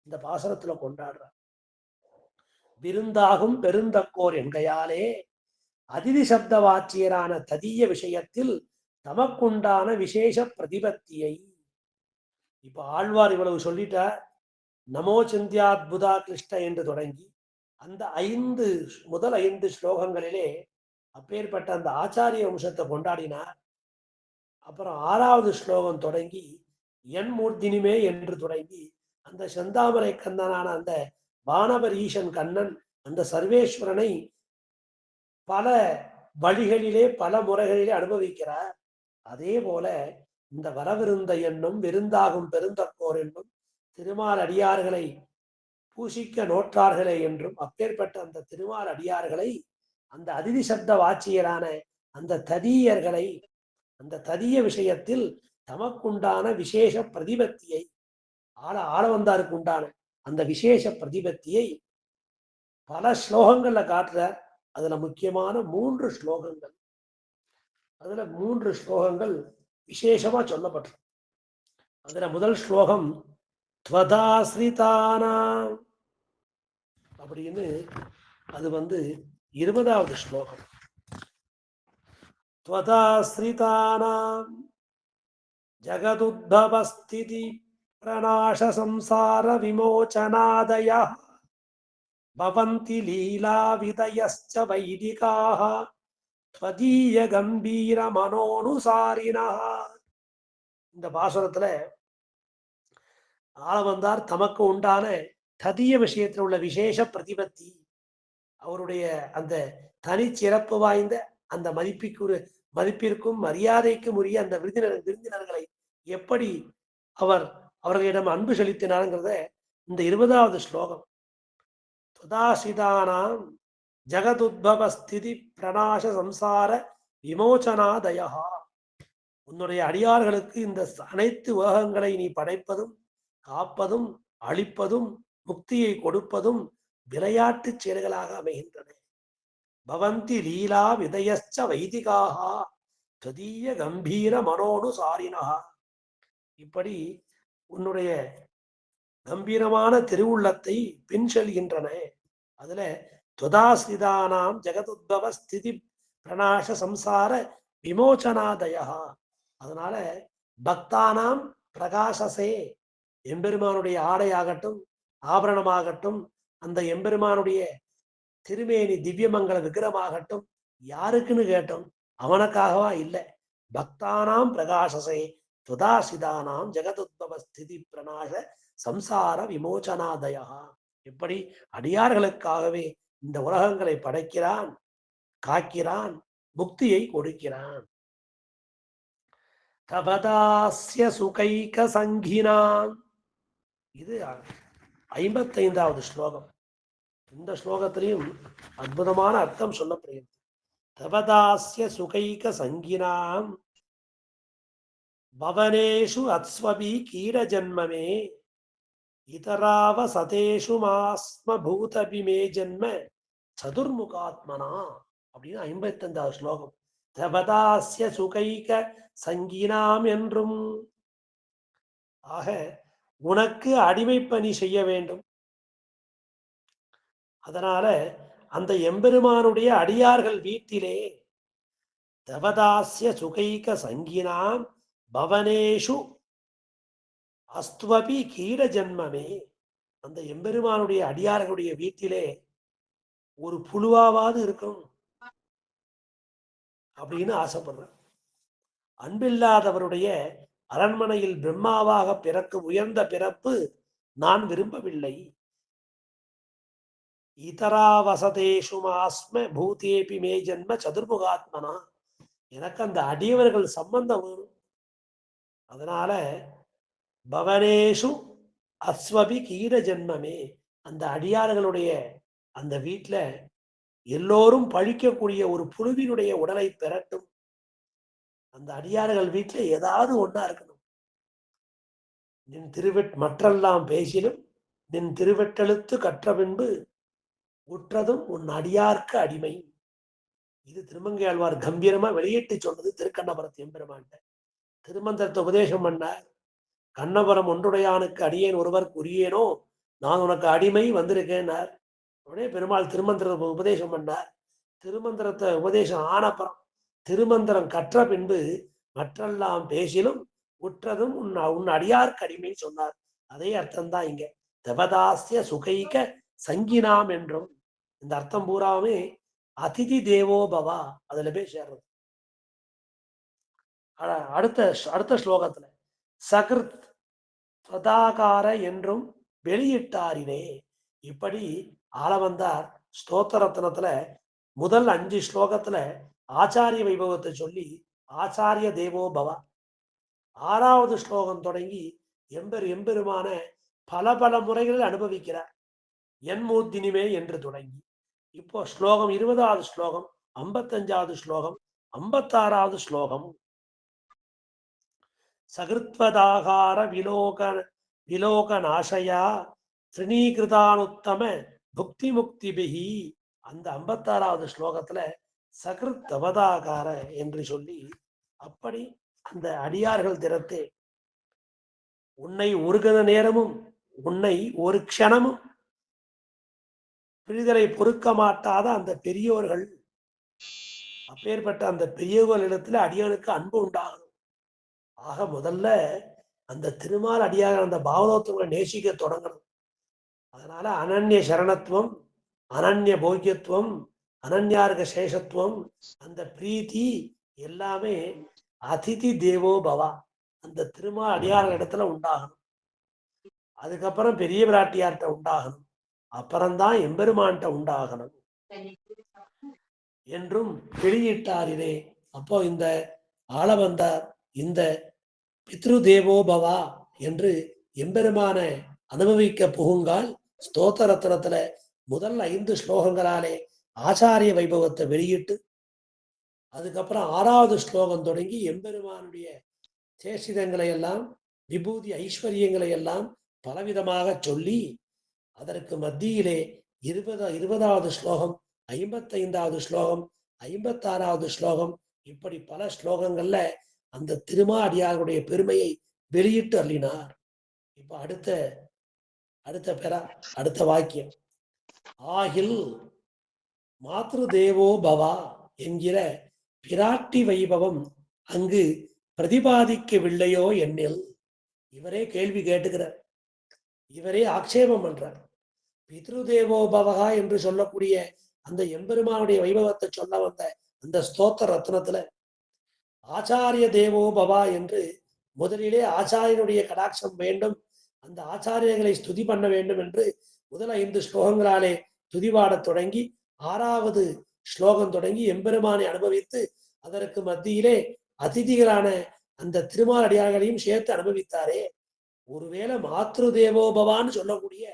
இந்த பாசனத்துல கொண்டாடுறார். விருந்தாகும் பெருந்தக்கோர் என்கையாலே அதிதி சப்த வாச்சியரான ததிய விஷயத்தில் தமக்குண்டான விசேஷ பிரதிபத்தியை. இப்ப ஆழ்வார் இவ்வளவு சொல்லிட்டார். நமோ சிந்தியாத்புதா கிருஷ்ண என்று தொடங்கி அந்த முதல் 5 ஸ்லோகங்களிலே அப்பேற்பட்ட அந்த ஆச்சாரிய வம்சத்தை கொண்டாடினார். அப்புறம் 6வது ஸ்லோகம் தொடங்கி என் மூர்த்தினிமே என்று தொடங்கி அந்த செந்தாமரை கண்ணனான அந்த வானவர் ஈசன் கண்ணன் அந்த சர்வேஸ்வரனை பல வழிகளிலே பல முறைகளிலே அனுபவிக்கிறார். அதே போல இந்த வரவிருந்த என்னும் விருந்தாகும் பெருந்தக்கோர் என்னும் திருமால் அடியார்களை பூசிக்க நோற்றார்களே என்றும் அப்பேற்பட்ட அந்த திருமால் அடியார்களை அந்த அதிதி சப்த வாச்சியரான அந்த ததியர்களை அந்த ததிய விஷயத்தில் தமக்குண்டான விசேஷ பிரதிபத்தியை ஆளவந்தாருக்கு உண்டான அந்த விசேஷ பிரதிபத்தியை பல ஸ்லோகங்கள்ல காட்டுறார். அதுல முக்கியமான 3 ஸ்லோகங்கள், அதுல 3 ஸ்லோகங்கள் விசேஷமா சொல்லப்பட்டிருக்கு. அதுல முதல் ஸ்லோகம் த்வதாஸ்ரிதானாம் அப்படின்னு, அது 20வது ஸ்லோகம். த்வதாஸ்ரிதானாம் ஜகதுத்பவஸ்திதி பிரணாஷ சம்சார விமோசனாதயः பவந்தி லீலா விதயஸ்ச வைதிகாः த்வதீய கம்பீர மனோனுசாரிணः. இந்த பாசுரத்துல ஆளவந்தார் தமக்கு உண்டான ததிய விஷயத்தில் உள்ள விசேஷ பிரதிபத்தி, அவருடைய அந்த தனி சிறப்பு வாய்ந்த அந்த மதிப்பிற்கும் மரியாதைக்கும் உரிய அந்த விருந்தினர்களை எப்படி அவர்களிடம் அன்பு செலுத்தினார்ங்கிறத இந்த 20வது ஸ்லோகம். துதாசிதானாம் ஜகதுத்பவ ஸ்திதி பிரணாச சம்சார விமோச்சனாதயா. உன்னுடைய அடியார்களுக்கு இந்த அனைத்து உலகங்களை நீ படைப்பதும் காப்பதும் அழிப்பதும் முக்தியை கொடுப்பதும் விளையாட்டு செயல்களாக அமைகின்றன. பவந்தி லீலா விதயச்ச வைதிகாக ததீய கம்பீர மனோனுசாரினா. இப்படி உன்னுடைய கம்பீரமான திருவுள்ளத்தை பின் செல்கின்றன. அதுல துதாசிதானாம் ஜெகதுத்பவ ஸ்திதி பிரணாச சம்சார விமோச்சனாதயா. அதனால பக்தானாம் பிரகாசசே, எம்பெருமானுடைய ஆடையாகட்டும் ஆபரணமாகட்டும் அந்த எம்பெருமானுடைய திருமேனி திவ்யமங்கல விக்கிரமாகட்டும் யாருக்குன்னு கேட்டோம், அவனுக்காகவா இல்லை. பக்தானாம் பிரகாசசே துதாசிதானாம் ஜெகதுத்பவ ஸ்திதி பிரணாச சம்சார விமோச்சனாதயா. எப்படி அடியார்களுக்காகவே இந்த உலகங்களை படைக்கிறான், காக்கிறான், முக்தியை கொடுக்கிறான். தபதாஸ்ய சுகைக சங்கினாம். இது 55வது ஸ்லோகம். இந்த ஸ்லோகத்திலையும் அற்புதமான அர்த்தம் சொல்லப்படுகிறது. தபதாஸ்ய சுகைக சங்கினாம் பவனேஷு அஸ்வபி கீட ஜன்மமே இதராவ சதேஷு மாஸ்ம பூதபிமே ஜன்ம சதுர்முகாத்மனா அப்படின்னு 55வது ஸ்லோகம். தபதாஸ்ய சுகைக சங்கினாம் என்றும், ஆக உனக்கு அடிமைப்பணி செய்ய வேண்டும். அதனால அந்த எம்பெருமானுடைய அடியார்கள் வீட்டிலே தவதாஸ்ய சுகைக சங்கினாம் பவனேஷு அஸ்துவபி கீட ஜன்மமே. அந்த எம்பெருமானுடைய அடியார்களுடைய வீட்டிலே ஒரு புழுவாவது இருக்கும் அப்படின்னு ஆசைப்படுறேன். அன்பில்லாதவருடைய அரண்மனையில் பிரம்மாவாக பிறக்கும் உயர்ந்த பிறப்பு நான் விரும்பவில்லை. இதராவசதேஷு மாஸ்ம பூதேபி மே ஜன்ம சதுர்முகாத்மனா. எனக்கு அந்த அடியவர்கள் சம்பந்தம் வேணும். அதனால பவனேஷு அஸ்வபி கீட ஜென்மமே, அந்த அடியார்களுடைய அந்த வீட்டுல எல்லோரும் பழிக்கக்கூடிய ஒரு புழுவினுடைய உடலை பெறட்டும். அந்த அடியார்கள் வீட்டுல ஏதாவது ஒன்னா இருக்கணும். நின் மற்றெல்லாம் பேசிலும் நின் திருவெட்டெழுத்து கற்ற பின்பு உற்றதும் உன் அடியார்க்கு அடிமை. இது திருமங்கை ஆழ்வார் கம்பீரமா வெளியிட்டு சொன்னது திருக்கண்ணபுரத்து எம்பெருமான்ட்ட. திருமந்திரத்தை உபதேசம் பண்ணார். கண்ணபுரம் ஒன்றுடையானுக்கு அடியேன் ஒருவருக்கு உரியேனோ, நான் உனக்கு அடிமை வந்திருக்கேன்னார். உடனே பெருமாள் திருமந்திரத்தை உபதேசம் பண்ணார். திருமந்திரத்தை உபதேசம் ஆனப்புறம் திருமந்திரம் கற்ற பின்பு மற்றெல்லாம் பேசிலும் உற்றதும் உன் அடியார்க்கு அடிமை சொன்னார். அதே அர்த்தம்தான் இங்க தவதாசிய சுகைக சங்கினாம் என்றும். இந்த அர்த்தம் பூராமே அதிதி தேவோ பவா அதுல போய் சேர்றது. அடுத்த ஸ்லோகத்துல சகிருத் ஸ்வதாகார என்றும் வெளியிட்டாரினே. இப்படி ஆளவந்தார் ஸ்தோத்திரத்தினத்துல முதல் 5 ஸ்லோகத்துல ஆச்சாரிய வைபவத்தை சொல்லி ஆச்சாரிய தேவோ பவா, 6வது ஸ்லோகம் தொடங்கி எம்பெருமான பல முறைகளில் அனுபவிக்கிறார். என் மூத்தினிமே என்று தொடங்கி இப்போ ஸ்லோகம் 20வது ஸ்லோகம், 55வது ஸ்லோகம், 56வது ஸ்லோகம். சகிருத்வதாகார விலோகநாசயா ஸ்ரீகிருதானுத்தம புக்தி முக்திபிகி. அந்த 56வது ஸ்லோகத்துல சகிருத் அவதாகார என்று சொல்லி அப்படி அந்த அடியார்கள் திறத்தே உன்னை ஒரு கண நேரமும் உன்னை ஒரு க்ஷணமும் பிரிதலை பொறுக்க மாட்டாத அந்த பெரியோர்கள், அப்பேற்பட்ட அந்த பெரியவர்களிடத்துல அடியானுக்கு அன்பு உண்டாகணும். ஆக முதல்ல அந்த திருமால் அடியார் அந்த பாவலோகத்தை நேசிக்க தொடங்கணும். அதனால அனன்ய சரணத்துவம், அனன்ய போக்கியத்துவம், அனன்யார்க சேஷத்துவம், அந்த பிரீத்தி எல்லாமே அதிதி தேவோ பவா அந்த திருமால் அடியார் இடத்துல உண்டாகணும். அதுக்கப்புறம் பெரிய பிராட்டியார்கிட்ட உண்டாகணும், அப்புறம்தான் எம்பெருமான்கிட்ட உண்டாகணும் என்றும் வெளியிட்டாரிலே. அப்போ இந்த ஆளவந்தார் இந்த பித்ரு தேவோ பவா என்று எம்பெருமான அனுபவிக்க புகுங்கால் ஸ்தோத்திர ரத்னத்துல முதல் 5 ஸ்லோகங்களாலே ஆச்சாரிய வைபவத்தை வெளியிட்டு, அதுக்கப்புறம் 6வது ஸ்லோகம் தொடங்கி எம்பெருமானுடைய சேஷிதங்களை எல்லாம் விபூதி ஐஸ்வர்யங்களை எல்லாம் பலவிதமாக சொல்லி, அதற்கு மத்தியிலே 20வது ஸ்லோகம், 55வது ஸ்லோகம், 56வது ஸ்லோகம், இப்படி பல ஸ்லோகங்கள்ல அந்த திருமாடியாருடைய பெருமையை வெளியிட்டு அள்ளினார். இப்ப அடுத்த வாக்கியம், ஆகில் மாத்ரு தேவோ பவா என்கிற பிராட்டி வைபவம் அங்கு பிரதிபாதிக்கவில்லையோ என்னில். இவரே கேள்வி கேட்டுக்கிறார், இவரே ஆக்ஷேபம் பண்றார். பித்ரு தேவோ பவகா என்று சொல்லக்கூடிய அந்த எம்பெருமானுடைய வைபவத்தை சொல்ல வந்த அந்த ஸ்தோத்திர ரத்னத்துல ஆச்சாரிய தேவோ பவா என்று முதலிலே ஆச்சாரியனுடைய கடாட்சம் வேண்டும், அந்த ஆச்சாரியர்களை ஸ்துதி பண்ண வேண்டும் என்று முதல் 5 ஸ்லோகங்களாலே துதிபாடத் தொடங்கி 6வது ஸ்லோகம் தொடங்கி எம்பெருமானை அனுபவித்து, அதற்கு மத்தியிலே அதிதிகளான அந்த திருமாலடியார்களையும் சேர்த்து அனுபவித்தாரே. ஒருவேளை மாத்ரு தேவோபவான்னு சொல்லக்கூடிய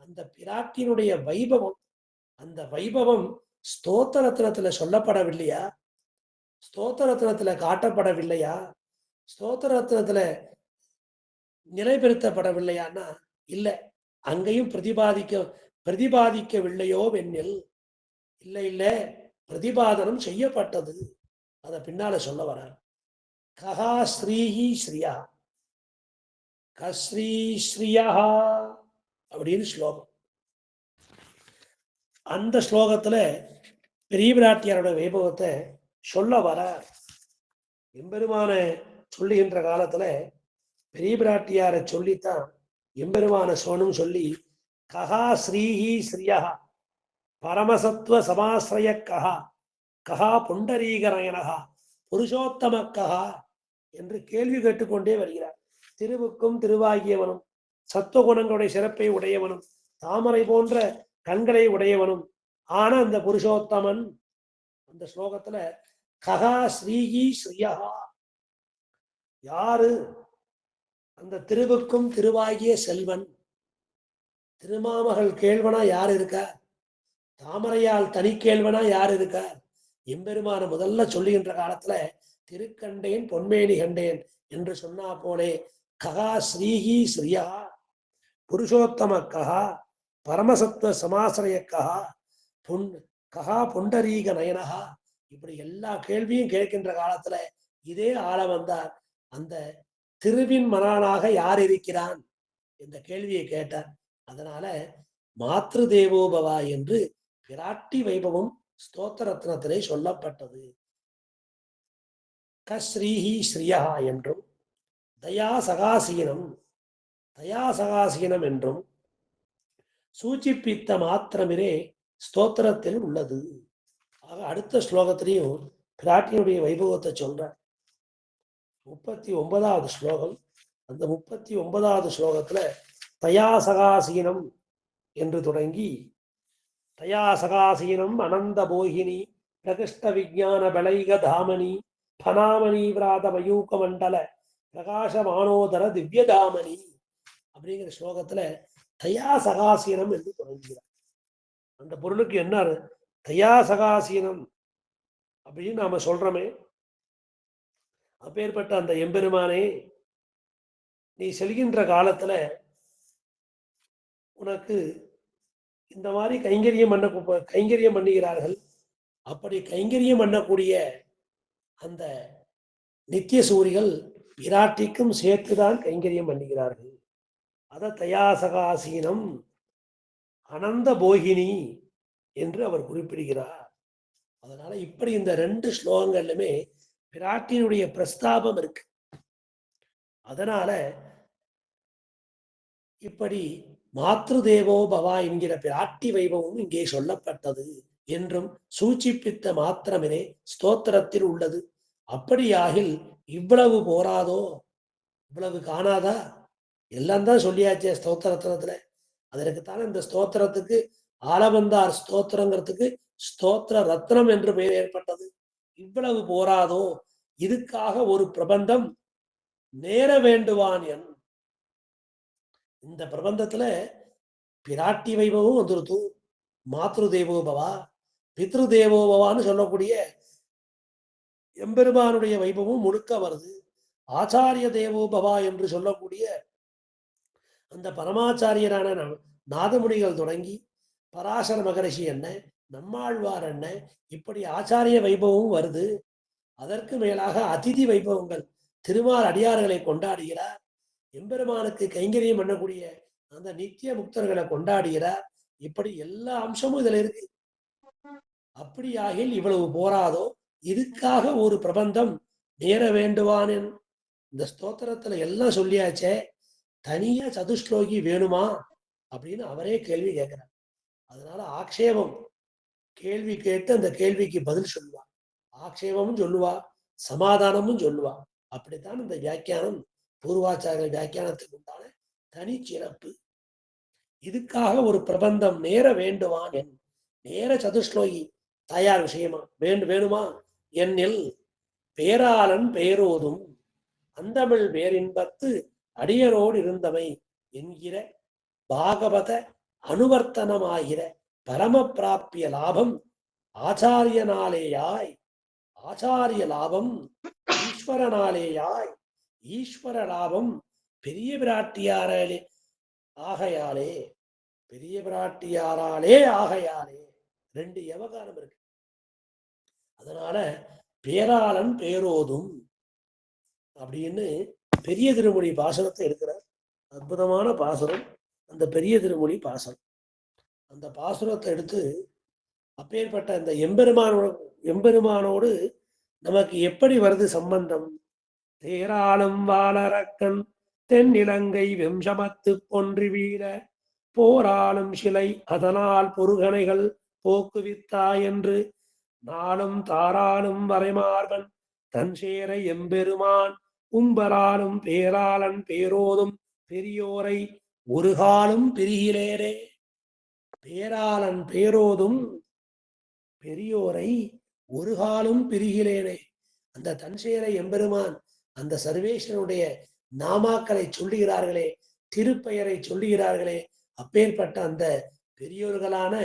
அந்த பிராட்டினுடைய வைபவம், அந்த வைபவம் ஸ்தோத்திர ரத்னத்துல சொல்லப்படவில்லையா? ஸ்தோத்திர ரத்னத்துல காட்டப்படவில்லையா? ஸ்தோத்திர ரத்னத்துல நிலைபெறுத்தப்படவில்லையான்னா இல்ல, அங்கேயும் பிரதிபாதிக்கவில்லையோ வெண்ணில். இல்ல பிரதிபாதனம் செய்யப்பட்டது. அத பின்னால சொல்ல வர. கஹா ஸ்ரீஹி ஸ்ரீயா கஸ்ரீ ஸ்ரீயா அப்படின்னு ஸ்லோகம். அந்த ஸ்லோகத்துல பெரிய பிராட்டியாரோட வைபவத்தை சொல்ல வர. எம்பெருமான சொல்லுகின்ற காலத்துல பெரிய பிராட்டியாரை சொல்லித்தான் எம்பெருமான சோனும் சொல்லி, கஹா ஸ்ரீஹி ஸ்ரீயா பரமசத்துவ சமாசிரய கஹா கஹா புண்டரீகரயனகா புருஷோத்தம கஹா என்று கேள்வி கேட்டுக்கொண்டே வருகிறார். திருவுக்கும் திருவாகியவனும் சத்துவகுணங்களுடைய சிறப்பை உடையவனும் தாமரை போன்ற கண்களை உடையவனும் ஆன அந்த புருஷோத்தமன். அந்த ஸ்லோகத்துல கஹா ஸ்ரீஹி ஸ்ரீயா யாரு? அந்த திருவுக்கும் திருவாகிய செல்வன். திருமாமகள் கேள்வனா யார் இருக்கா? தாமரையால் தனி கேள்வனா யார் இருக்கா? எம்பெருமான முதல்ல சொல்லுகின்ற காலத்துல திருக்கண்டேன் பொன்மேனி கண்டேன் என்று சொன்னா போலே கஹா ஸ்ரீஹி ஸ்ரீயா புருஷோத்தம கஹா பரமசத்துவ சமாசிரய கஹா கஹா புண்டரீக நயனகா, இப்படி எல்லா கேள்வியும் கேட்கின்ற காலத்துல இதே ஆள வந்தார். அந்த திருவின் மனானாக யார் இருக்கிறான் இந்த கேள்வியை கேட்டார். அதனால மாத்ரு தேவோபவா என்று பிராட்டி வைபவம் ஸ்தோத்திர ரத்னத்திலே சொல்லப்பட்டது. கஸ்ரீஹி ஸ்ரீயா என்றும் தயா சகாசீனம் என்றும் சூச்சிப்பித்த மாத்திரமிலே ஸ்தோத்திரத்தில் உள்ளது. ஆக அடுத்த ஸ்லோகத்திலையும் பிராட்டியுடைய வைபவத்தை சொல்ற. 39வது ஸ்லோகம். அந்த 39வது ஸ்லோகத்துல தயாசகாசீனம் என்று தொடங்கி, தயாசகாசீனம் அனந்த போகினி பிரகிருஷ்ட விஜான பலைக தாமனி பனாமணி விராத மயூக மண்டல பிரகாசமானோதர திவ்யதாமணி அப்படிங்கிற ஸ்லோகத்துல தயாசகாசீனம் என்று தொடங்குகிறார். அந்த பொருளுக்கு என்ன தயாசகாசீனம் அப்படின்னு நாம சொல்றோமே, அப்பேற்பட்ட அந்த எம்பெருமானே, நீ செல்கின்ற காலத்துல உனக்கு இந்த மாதிரி கைங்கரியம் பண்ணுகிறார்கள். அப்படி கைங்கரியம் பண்ணக்கூடிய அந்த நித்திய சூரிகள் பிராட்டிக்கும் சேர்த்துதான் கைங்கரியம் பண்ணுகிறார்கள். அத தயாசகாசீனம் அனந்த போகினி என்று அவர் குறிப்பிடுகிறார். அதனால இப்படி இந்த 2 ஸ்லோகங்கள்லுமே பிராட்டியினுடைய பிரஸ்தாபம் இருக்கு. அதனால இப்படி மாத்ரு தேவோ பவா என்கிற பிராட்டி வைபவம் இங்கே சொல்லப்பட்டது என்றும் சூச்சிப்பித்த மாத்திரமே ஸ்தோத்திரத்தில் உள்ளது. அப்படியாகில் இவ்வளவு போராதோ? இவ்வளவு காணாதா? எல்லாம் தான் சொல்லியாச்சே ஸ்தோத்திர ரத்னத்துல. அதற்குத்தானே இந்த ஸ்தோத்திரத்துக்கு ஆலவந்தார் ஸ்தோத்திரங்கிறதுக்கு ஸ்தோத்திர ரத்னம் என்று பெயர் ஏற்பட்டது. இவ்வளவு போராதோ, இதுக்காக ஒரு பிரபந்தம் நேர வேண்டுவான் என். இந்த பிரபந்தத்துல பிராட்டி வைபவம் வந்துருத்து, மாத்ரு தேவோபவா பித்ரு தேவோபவான்னு சொல்லக்கூடிய எம்பெருமானுடைய வைபவம் முழுக்க வருது. ஆச்சாரிய தேவோபவா என்று சொல்லக்கூடிய அந்த பரமாச்சாரியரான நாதமுனிகள் தொடங்கி பராசர மகரிஷி என்ன, நம்மாழ்வார் என்ன, இப்படி ஆச்சாரிய வைபவமும் வருது. அதற்கு மேலாக அதிதி வைபவங்கள், திருமால் அடியார்களை கொண்டாடுகிறார். எம்பெருமானுக்கு கைங்கரியம் பண்ணக்கூடிய அந்த நித்திய முக்தர்களை கொண்டாடுகிறார். இப்படி எல்லா அம்சமும் இதுல இருக்கு. அப்படியாகில் இவ்வளவு போராதோ, இதுக்காக ஒரு பிரபந்தம் நேர வேண்டுவான். இந்த ஸ்தோத்திரத்துல எல்லாம் சொல்லியாச்சே, தனியா சதுஸ்லோகி வேணுமா அப்படின்னு அவரே கேள்வி கேட்கிறார். அதனால ஆக்ஷேபம் கேள்வி கேட்டு அந்த கேள்விக்கு பதில் சொல்லுவா, ஆக்ஷேபமும் சொல்லுவா, சமாதானமும் சொல்லுவா. அப்படித்தான் இந்த வியாக்கியானம் பூர்வாச்சாரிய வியாக்கியானத்துக்கு உண்டான தனி சிறப்பு. இதுக்காக ஒரு பிரபந்தம் நேர வேண்டுவான் என். நேர சதுஸ்லோகி தாயார் விஷயமா வேணுமா என்னில் பேராளன் பேரோதும் அந்தமிழ் பேரின்பத்து அடியரோடு இருந்தவை என்கிற பாகவத அனுவர்த்தனமாகிற பரம பிராப்பிய லாபம் ஆச்சாரியனாலேயாய், ஆச்சாரிய லாபம் ஈஸ்வரனாலேயாய், ஈஸ்வர லாபம் பெரிய பிராட்டியாரே ஆகையாலே, பெரிய பிராட்டியாராலே ஆகையாலே. ரெண்டு யவகாரம் இருக்கு. அதனால பேராளன் பேரோதும் அப்படின்னு பெரிய திருமொழி பாசனத்தை எடுக்கிறார். அற்புதமான பாசுரம் அந்த பெரிய திருமொழி பாசனம். அந்த பாசுரத்தை எடுத்து அப்பேற்பட்ட அந்த எம்பெருமானோடு நமக்கு எப்படி வருது சம்பந்தம்? தேராளும் வாளரக்கன் தென்னிலங்கை வெம்சமத்து பொன்றி வீர போராளும் சிலை அதனால் பொருகனைகள் போக்குவித்தா என்று நாளும் தாராளும் வரைமார்பன் தன் சேர எம்பெருமான் உம்பராலும் பேராளன் பேரோதும் பெரியோரை ஒரு காலும் பிரிகிலேரே. பேராளன் பேரோதும் பெரியோரை ஒரு காலும் பிரிகிலேனே. அந்த தன்சேர எம்பெருமான் அந்த சர்வேஸ்வரனுடைய நாமாக்களை சொல்லுகிறார்களே, திருப்பெயரை சொல்லுகிறார்களே, அப்பேற்பட்ட அந்த பெரியோர்களான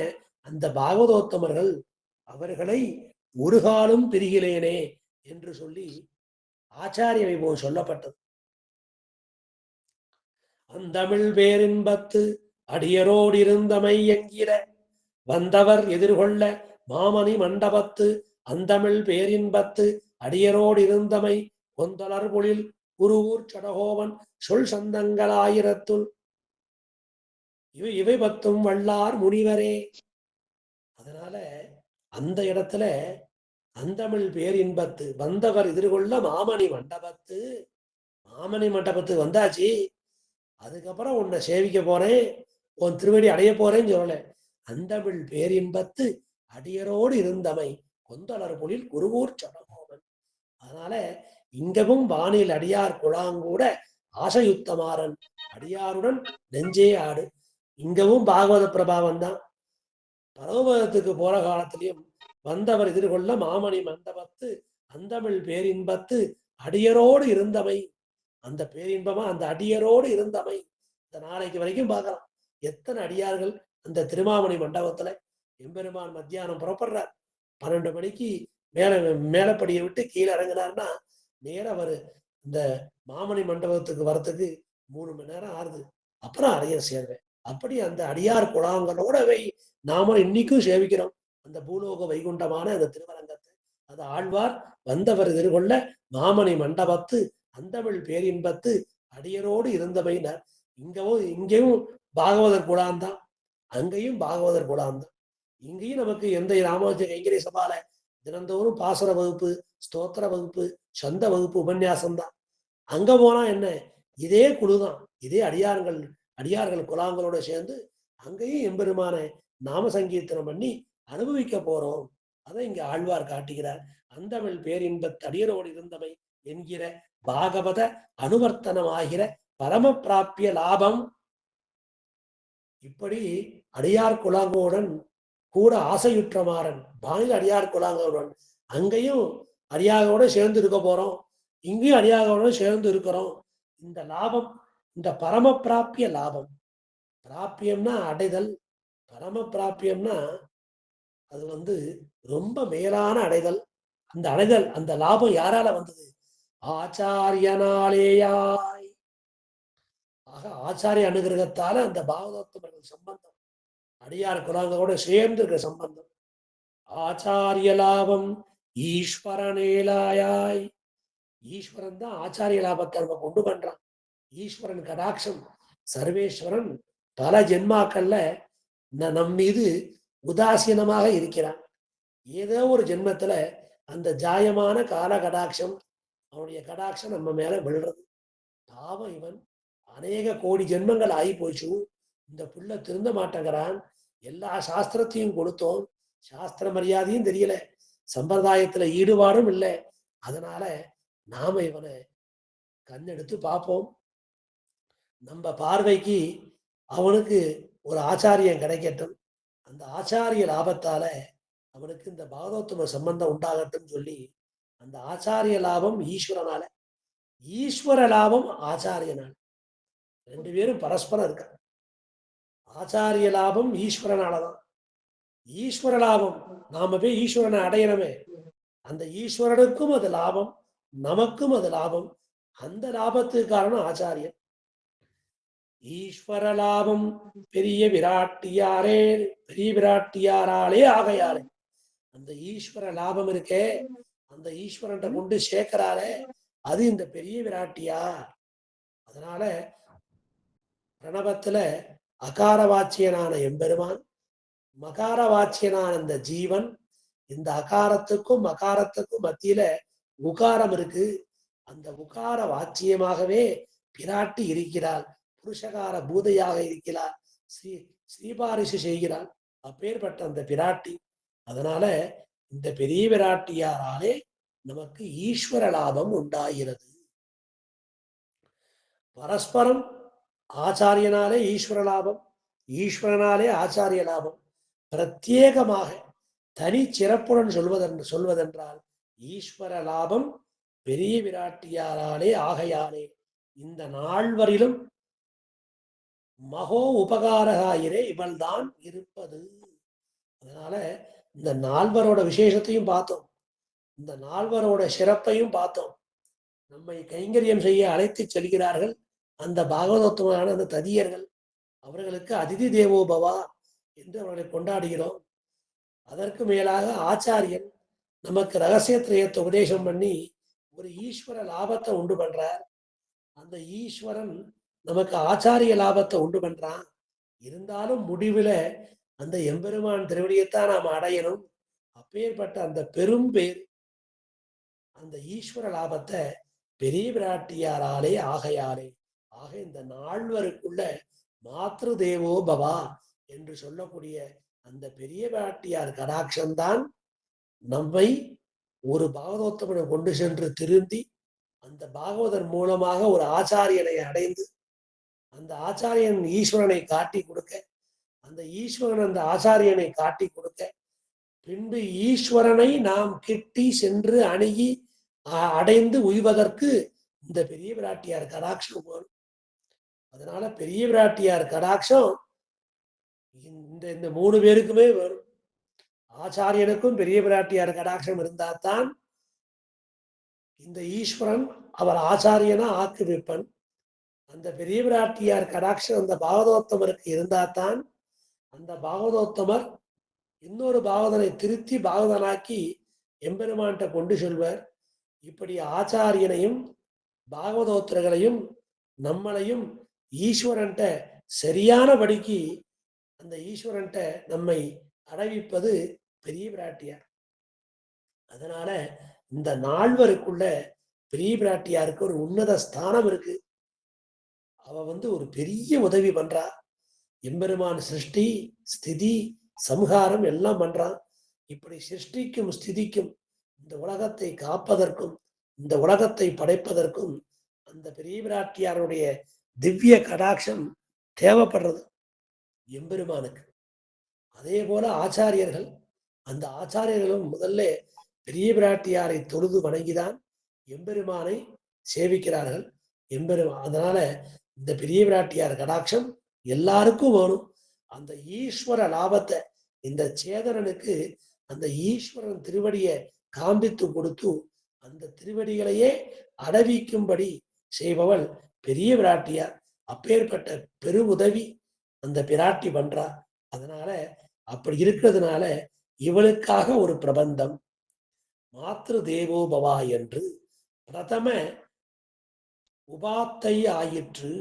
அந்த பாகவதோத்தமர்கள் அவர்களை ஒரு காலும் பிரிகிலேனே என்று சொல்லி ஆச்சாரிய வைபவம் சொல்லப்பட்டது. அந்தமிழ் பேரின்பத்து அடியரோடு இருந்தமை என்கிற வந்தவர் எதிர்கொள்ள மாமணி மண்டபத்து அந்தமிழ் பேரின்பத்து அடியரோடு இருந்தமை கொந்தலர் பொழில் குருவூர் சடகோவன் சொல் சந்தங்களாயிரத்துள் இவை பத்தும் வல்லார் முனிவரே. அதனால அந்த இடத்துல அந்தமிழ் பேரின்பத்து வந்தவர் எதிர்கொள்ள மாமணி மண்டபத்து, மாமணி மண்டபத்து வந்தாச்சு, அதுக்கப்புறம் உன்னை சேவிக்க போறேன், உன் திருவடி அடைய போறேன்னு சொல்லல. அந்தமிழ் பேரின்பத்து அடியரோடு இருந்தமை கொந்தலர் பொழில் குருவூர் சடகோவன். அதனால இங்கவும் வானில் அடியார் குழாங்கூட ஆசையுத்தமாறன் அடியாருடன் நெஞ்சே ஆடு. இங்கவும் பாகவத பிரபாவம் தான். பரமபதத்துக்கு போற காலத்திலையும் வந்தவர் எதிர்கொள்ள மாமணி மண்டபத்து அந்தமிழ் பேரின்பத்து அடியரோடு இருந்தமை. அந்த பேரின்பமா அந்த அடியரோடு இருந்தமை இந்த நாளைக்கு வரைக்கும் பார்க்கலாம். எத்தனை அடியார்கள் அந்த திருமாமணி மண்டபத்துல எம்பெருமான் மத்தியானம் புறப்படுறார், 12 மணிக்கு மேலப்படியை விட்டு கீழே இறங்கினார்னா நேரம் அவர் இந்த மாமணி மண்டபத்துக்கு வரத்துக்கு 3 மணி நேரம் ஆறுது. அப்புறம் அடையர் சேர்வேன். அப்படி அந்த அடியார் குழாங்களோட நாம இன்னைக்கும் சேவிக்கிறோம் அந்த பூலோக வைகுண்டமான அந்த திருவரங்கத்தை. அது ஆழ்வார் வந்தவர் எதிர்கொள்ள மாமணி மண்டபத்து அந்தமிழ் பேரின்பத்து அடியரோடு இருந்தவைனர். இங்கேயும் பாகவதர் குழாந்தான், அங்கேயும் பாகவதர் குழாந்தான். இங்கேயும் நமக்கு எந்த ராமானுஜ கைங்கரிய சபால தினந்தோறும் பாசுர வகுப்பு, ஸ்தோத்திர வகுப்பு, சந்த வகுப்பு, உபன்யாசம் தான். அங்க போனா என்ன, இதே குழுதான், இதே அடியார்கள் குலாங்களோட சேர்ந்து அங்கேயும் எம்பெருமான நாம சங்கீர்த்தனம் பண்ணி அனுபவிக்க போறோம். அதை இங்க ஆழ்வார் காட்டுகிறார். அந்தமிழ் பேரின்பத் அடியரோடு இருந்தமை என்கிற பாகவத அனுவர்த்தனமாகிற பரம பிராப்பிய லாபம். இப்படி அடியார் குலாங்கோடன் கூட ஆசையுற்ற மாறன் பாணியில் அடியார் குலாங்கோடன் அங்கேயும் அடியாரோட சேர்ந்து இருக்க போறோம், இங்கேயும் அடியாரோட சேர்ந்து இருக்கிறோம். இந்த லாபம், இந்த பரம பிராப்பிய லாபம். பிராப்பியம்னா அடைதல், பரம பிராப்பியம்னா அது ரொம்ப மேலான அடைதல். அந்த அடைதல், அந்த லாபம் யாரால வந்தது? ஆச்சாரியனாலேயாய். ஆக ஆச்சாரிய அனுகிரகத்தால அந்த பாகவதோத்தமர்கள் சம்பந்தம், அடியார் குலாங்களோட சேர்ந்து இருக்கிற சம்பந்தம். ஆச்சாரிய லாபம் ஈஸ்வரனேலாயாய். ஈஸ்வரன் தான் ஆச்சாரிய லாபத்தை நம்ம கொண்டு பண்றான். ஈஸ்வரன் கடாட்சம். சர்வேஸ்வரன் பல ஜென்மாக்கள்ல நம் மீது உதாசீனமாக இருக்கிறான். ஏதோ ஒரு ஜென்மத்துல அந்த ஜாயமான கால கடாட்சம், அவனுடைய கடாட்சம் நம்ம மேல விழுறது. பாவம் இவன் அநேக கோடி ஜென்மங்கள் ஆகி போச்சு, இந்த புள்ள திருந்த மாட்டேங்கிறான். எல்லா சாஸ்திரத்தையும் கொடுத்தோம், சாஸ்திர மரியாதையும் தெரியல, சம்பிரதாயத்துல ஈடுபாடும் இல்லை. அதனால நாம இவனை கண்ணெடுத்து பார்ப்போம். நம்ம பார்வைக்கு அவனுக்கு ஒரு ஆச்சாரியம் கிடைக்கட்டும், அந்த ஆச்சாரிய லாபத்தால அவனுக்கு இந்த பாகவதோத்தம சம்பந்தம் உண்டாகட்டும் சொல்லி, அந்த ஆச்சாரிய லாபம் ஈஸ்வரனால, ஈஸ்வர லாபம் ஆச்சாரியனால, ரெண்டு பேரும் பரஸ்பரம் இருக்க. ஆச்சாரிய லாபம் ஈஸ்வரனாலதான். ஈஸ்வர லாபம் நாம போய் ஈஸ்வரனை அடையணுமே, அந்த ஈஸ்வரனுக்கும் அது லாபம், நமக்கும் அது லாபம். அந்த லாபத்துக்கு காரணம் ஆச்சாரியன். ஈஸ்வர லாபம் பெரிய விராட்டியாரே, பெரிய விராட்டியாராலே ஆகையாலே. அந்த ஈஸ்வர லாபம் இருக்கே, அந்த ஈஸ்வரன் கொண்டு சேர்க்கிறாரே, அது இந்த பெரிய விராட்டியார். அதனால பிரணவத்துல அகார வாச்சியனான எம்பெருமான், மகார வாச்சியனான இந்த ஜீவன், இந்த அகாரத்துக்கும் மகாரத்துக்கும் மத்தியில உகாரம் இருக்கு. அந்த உகார வாச்சியமாகவே பிராட்டி இருக்கிறாள், புருஷகார பூதையாக இருக்கிறார், ஸ்ரீபாரிசு செய்கிறாள். அப்பேற்பட்ட அந்த பிராட்டி. அதனால இந்த பெரிய விராட்டியாராலே நமக்கு ஈஸ்வர லாபம் உண்டாகிறது. பரஸ்பரம் ஆச்சாரியனாலே ஈஸ்வர லாபம், ஈஸ்வரனாலே ஆச்சாரிய லாபம். பிரத்யேகமாக தனி சிறப்புடன் சொல்வதென்றால் ஈஸ்வர லாபம் பெரிய விராட்டியாராலே ஆகையாலே இந்த நால்வரிலும் மகோ உபகாரகாயிரே இவள்தான் இருப்பது. அதனால இந்த நால்வரோட விசேஷத்தையும் பார்த்தோம், இந்த நால்வரோட சிறப்பையும் பார்த்தோம். நம்மை கைங்கரியம் செய்ய அழைத்து செல்கிறார்கள் அந்த பாகவதோத்தமான அந்த ததியர்கள். அவர்களுக்கு அதிதி தேவோபவா என்று அவர்களை கொண்டாடுகிறோம். அதற்கு மேலாக ஆச்சாரியன் நமக்கு ரகசிய திரயத்தை உபதேசம் பண்ணி ஒரு ஈஸ்வர லாபத்தை உண்டு பண்றார். அந்த ஈஸ்வரன் நமக்கு ஆச்சாரிய லாபத்தை உண்டு பண்றான். இருந்தாலும் முடிவுல அந்த எம்பெருமான் திருவடியைத்தான் நாம் அடையணும். அப்பேற்பட்ட அந்த பெரும் பேர், அந்த ஈஸ்வர லாபத்தை பெரிய விராட்டியாராலே ஆகையாலே. ஆக இந்த நால்வருக்குள்ள மாத்ரு தேவோ பவா என்று சொல்லக்கூடிய அந்த பெரிய விராட்டியார் கடாட்சம்தான் நம்மை ஒரு பாகவதோத்தமனை கொண்டு சென்று திருந்தி, அந்த பாகவதன் மூலமாக ஒரு ஆச்சாரியனை அடைந்து, அந்த ஆச்சாரியன் ஈஸ்வரனை காட்டி கொடுக்க, அந்த ஈஸ்வரன் அந்த ஆச்சாரியனை காட்டி கொடுக்க, பின்பு ஈஸ்வரனை நாம் கிட்டி சென்று அணுகி அடைந்து உய்வதற்கு இந்த பெரிய விராட்டியார் கடாட்சம் வரும். அதனால பெரிய விராட்டியார் கடாட்சம் இந்த மூணு பேருக்குமே வரும். ஆச்சாரியனுக்கும் பெரிய விராட்டியார் கடாட்சம் இருந்தால்தான் இந்த ஈஸ்வரன் அவர் ஆச்சாரியனா ஆக்குவிப்பன். அந்த பெரிய விராட்டியார் கடாட்சம் அந்த பாகவதோத்தமருக்கு இருந்தால்தான் அந்த பாகவதோத்தமர் இன்னொரு பாகவதனை திருத்தி பாகவதனாக்கி எம்பெருமான்கிட்ட கொண்டு செல்வர். இப்படி ஆச்சாரியனையும் பாகவதோத்தர்களையும் நம்மளையும் ஈஸ்வரன்ட்ட சரியானபடிக்கு அந்த ஈஸ்வரன்ட்ட நம்மை அடைவிப்பது பெரிய பிராட்டியார். அதனால இந்த நால்வருக்குள்ள பெரிய பிராட்டியாருக்கு ஒரு உன்னத ஸ்தானம் இருக்கு. அவ ஒரு பெரிய உதவி பண்றா. எம்பெருமான் சிருஷ்டி ஸ்திதி சம்ஹாரம் எல்லாம் பண்றான். இப்படி சிருஷ்டிக்கும் ஸ்திதிக்கும் இந்த உலகத்தை காப்பதற்கும் இந்த உலகத்தை படைப்பதற்கும் அந்த பெரிய பிராட்டியாருடைய திவ்ய கடாட்சம் தேவைப்படுறது எம்பெருமானுக்கு. அதே போல ஆச்சாரியர்கள், அந்த ஆச்சாரியர்களும் முதல்ல பெரிய பிராட்டியாரை தொழுது வணங்கிதான் எம்பெருமானை சேவிக்கிறார்கள். அதனால இந்த பெரிய பிராட்டியார் கடாட்சம் எல்லாருக்கும் வரும். அந்த ஈஸ்வர லாபத்தை இந்த சேதனனுக்கு அந்த ஈஸ்வரன் திருவடியை காண்பித்து கொடுத்து அந்த திருவடிகளையே அடவிக்கும்படி செய்பவள் பெரிய பிராட்டியார். அப்பேற்பட்ட பெரு உதவி அந்த பிராட்டி பண்றா. அதனால அப்படி இருக்கிறதுனால இவளுக்காக ஒரு பிரபந்தம் மாத்ரு தேவோபவா என்று பிரதம உபாத்தை ஆயிற்று.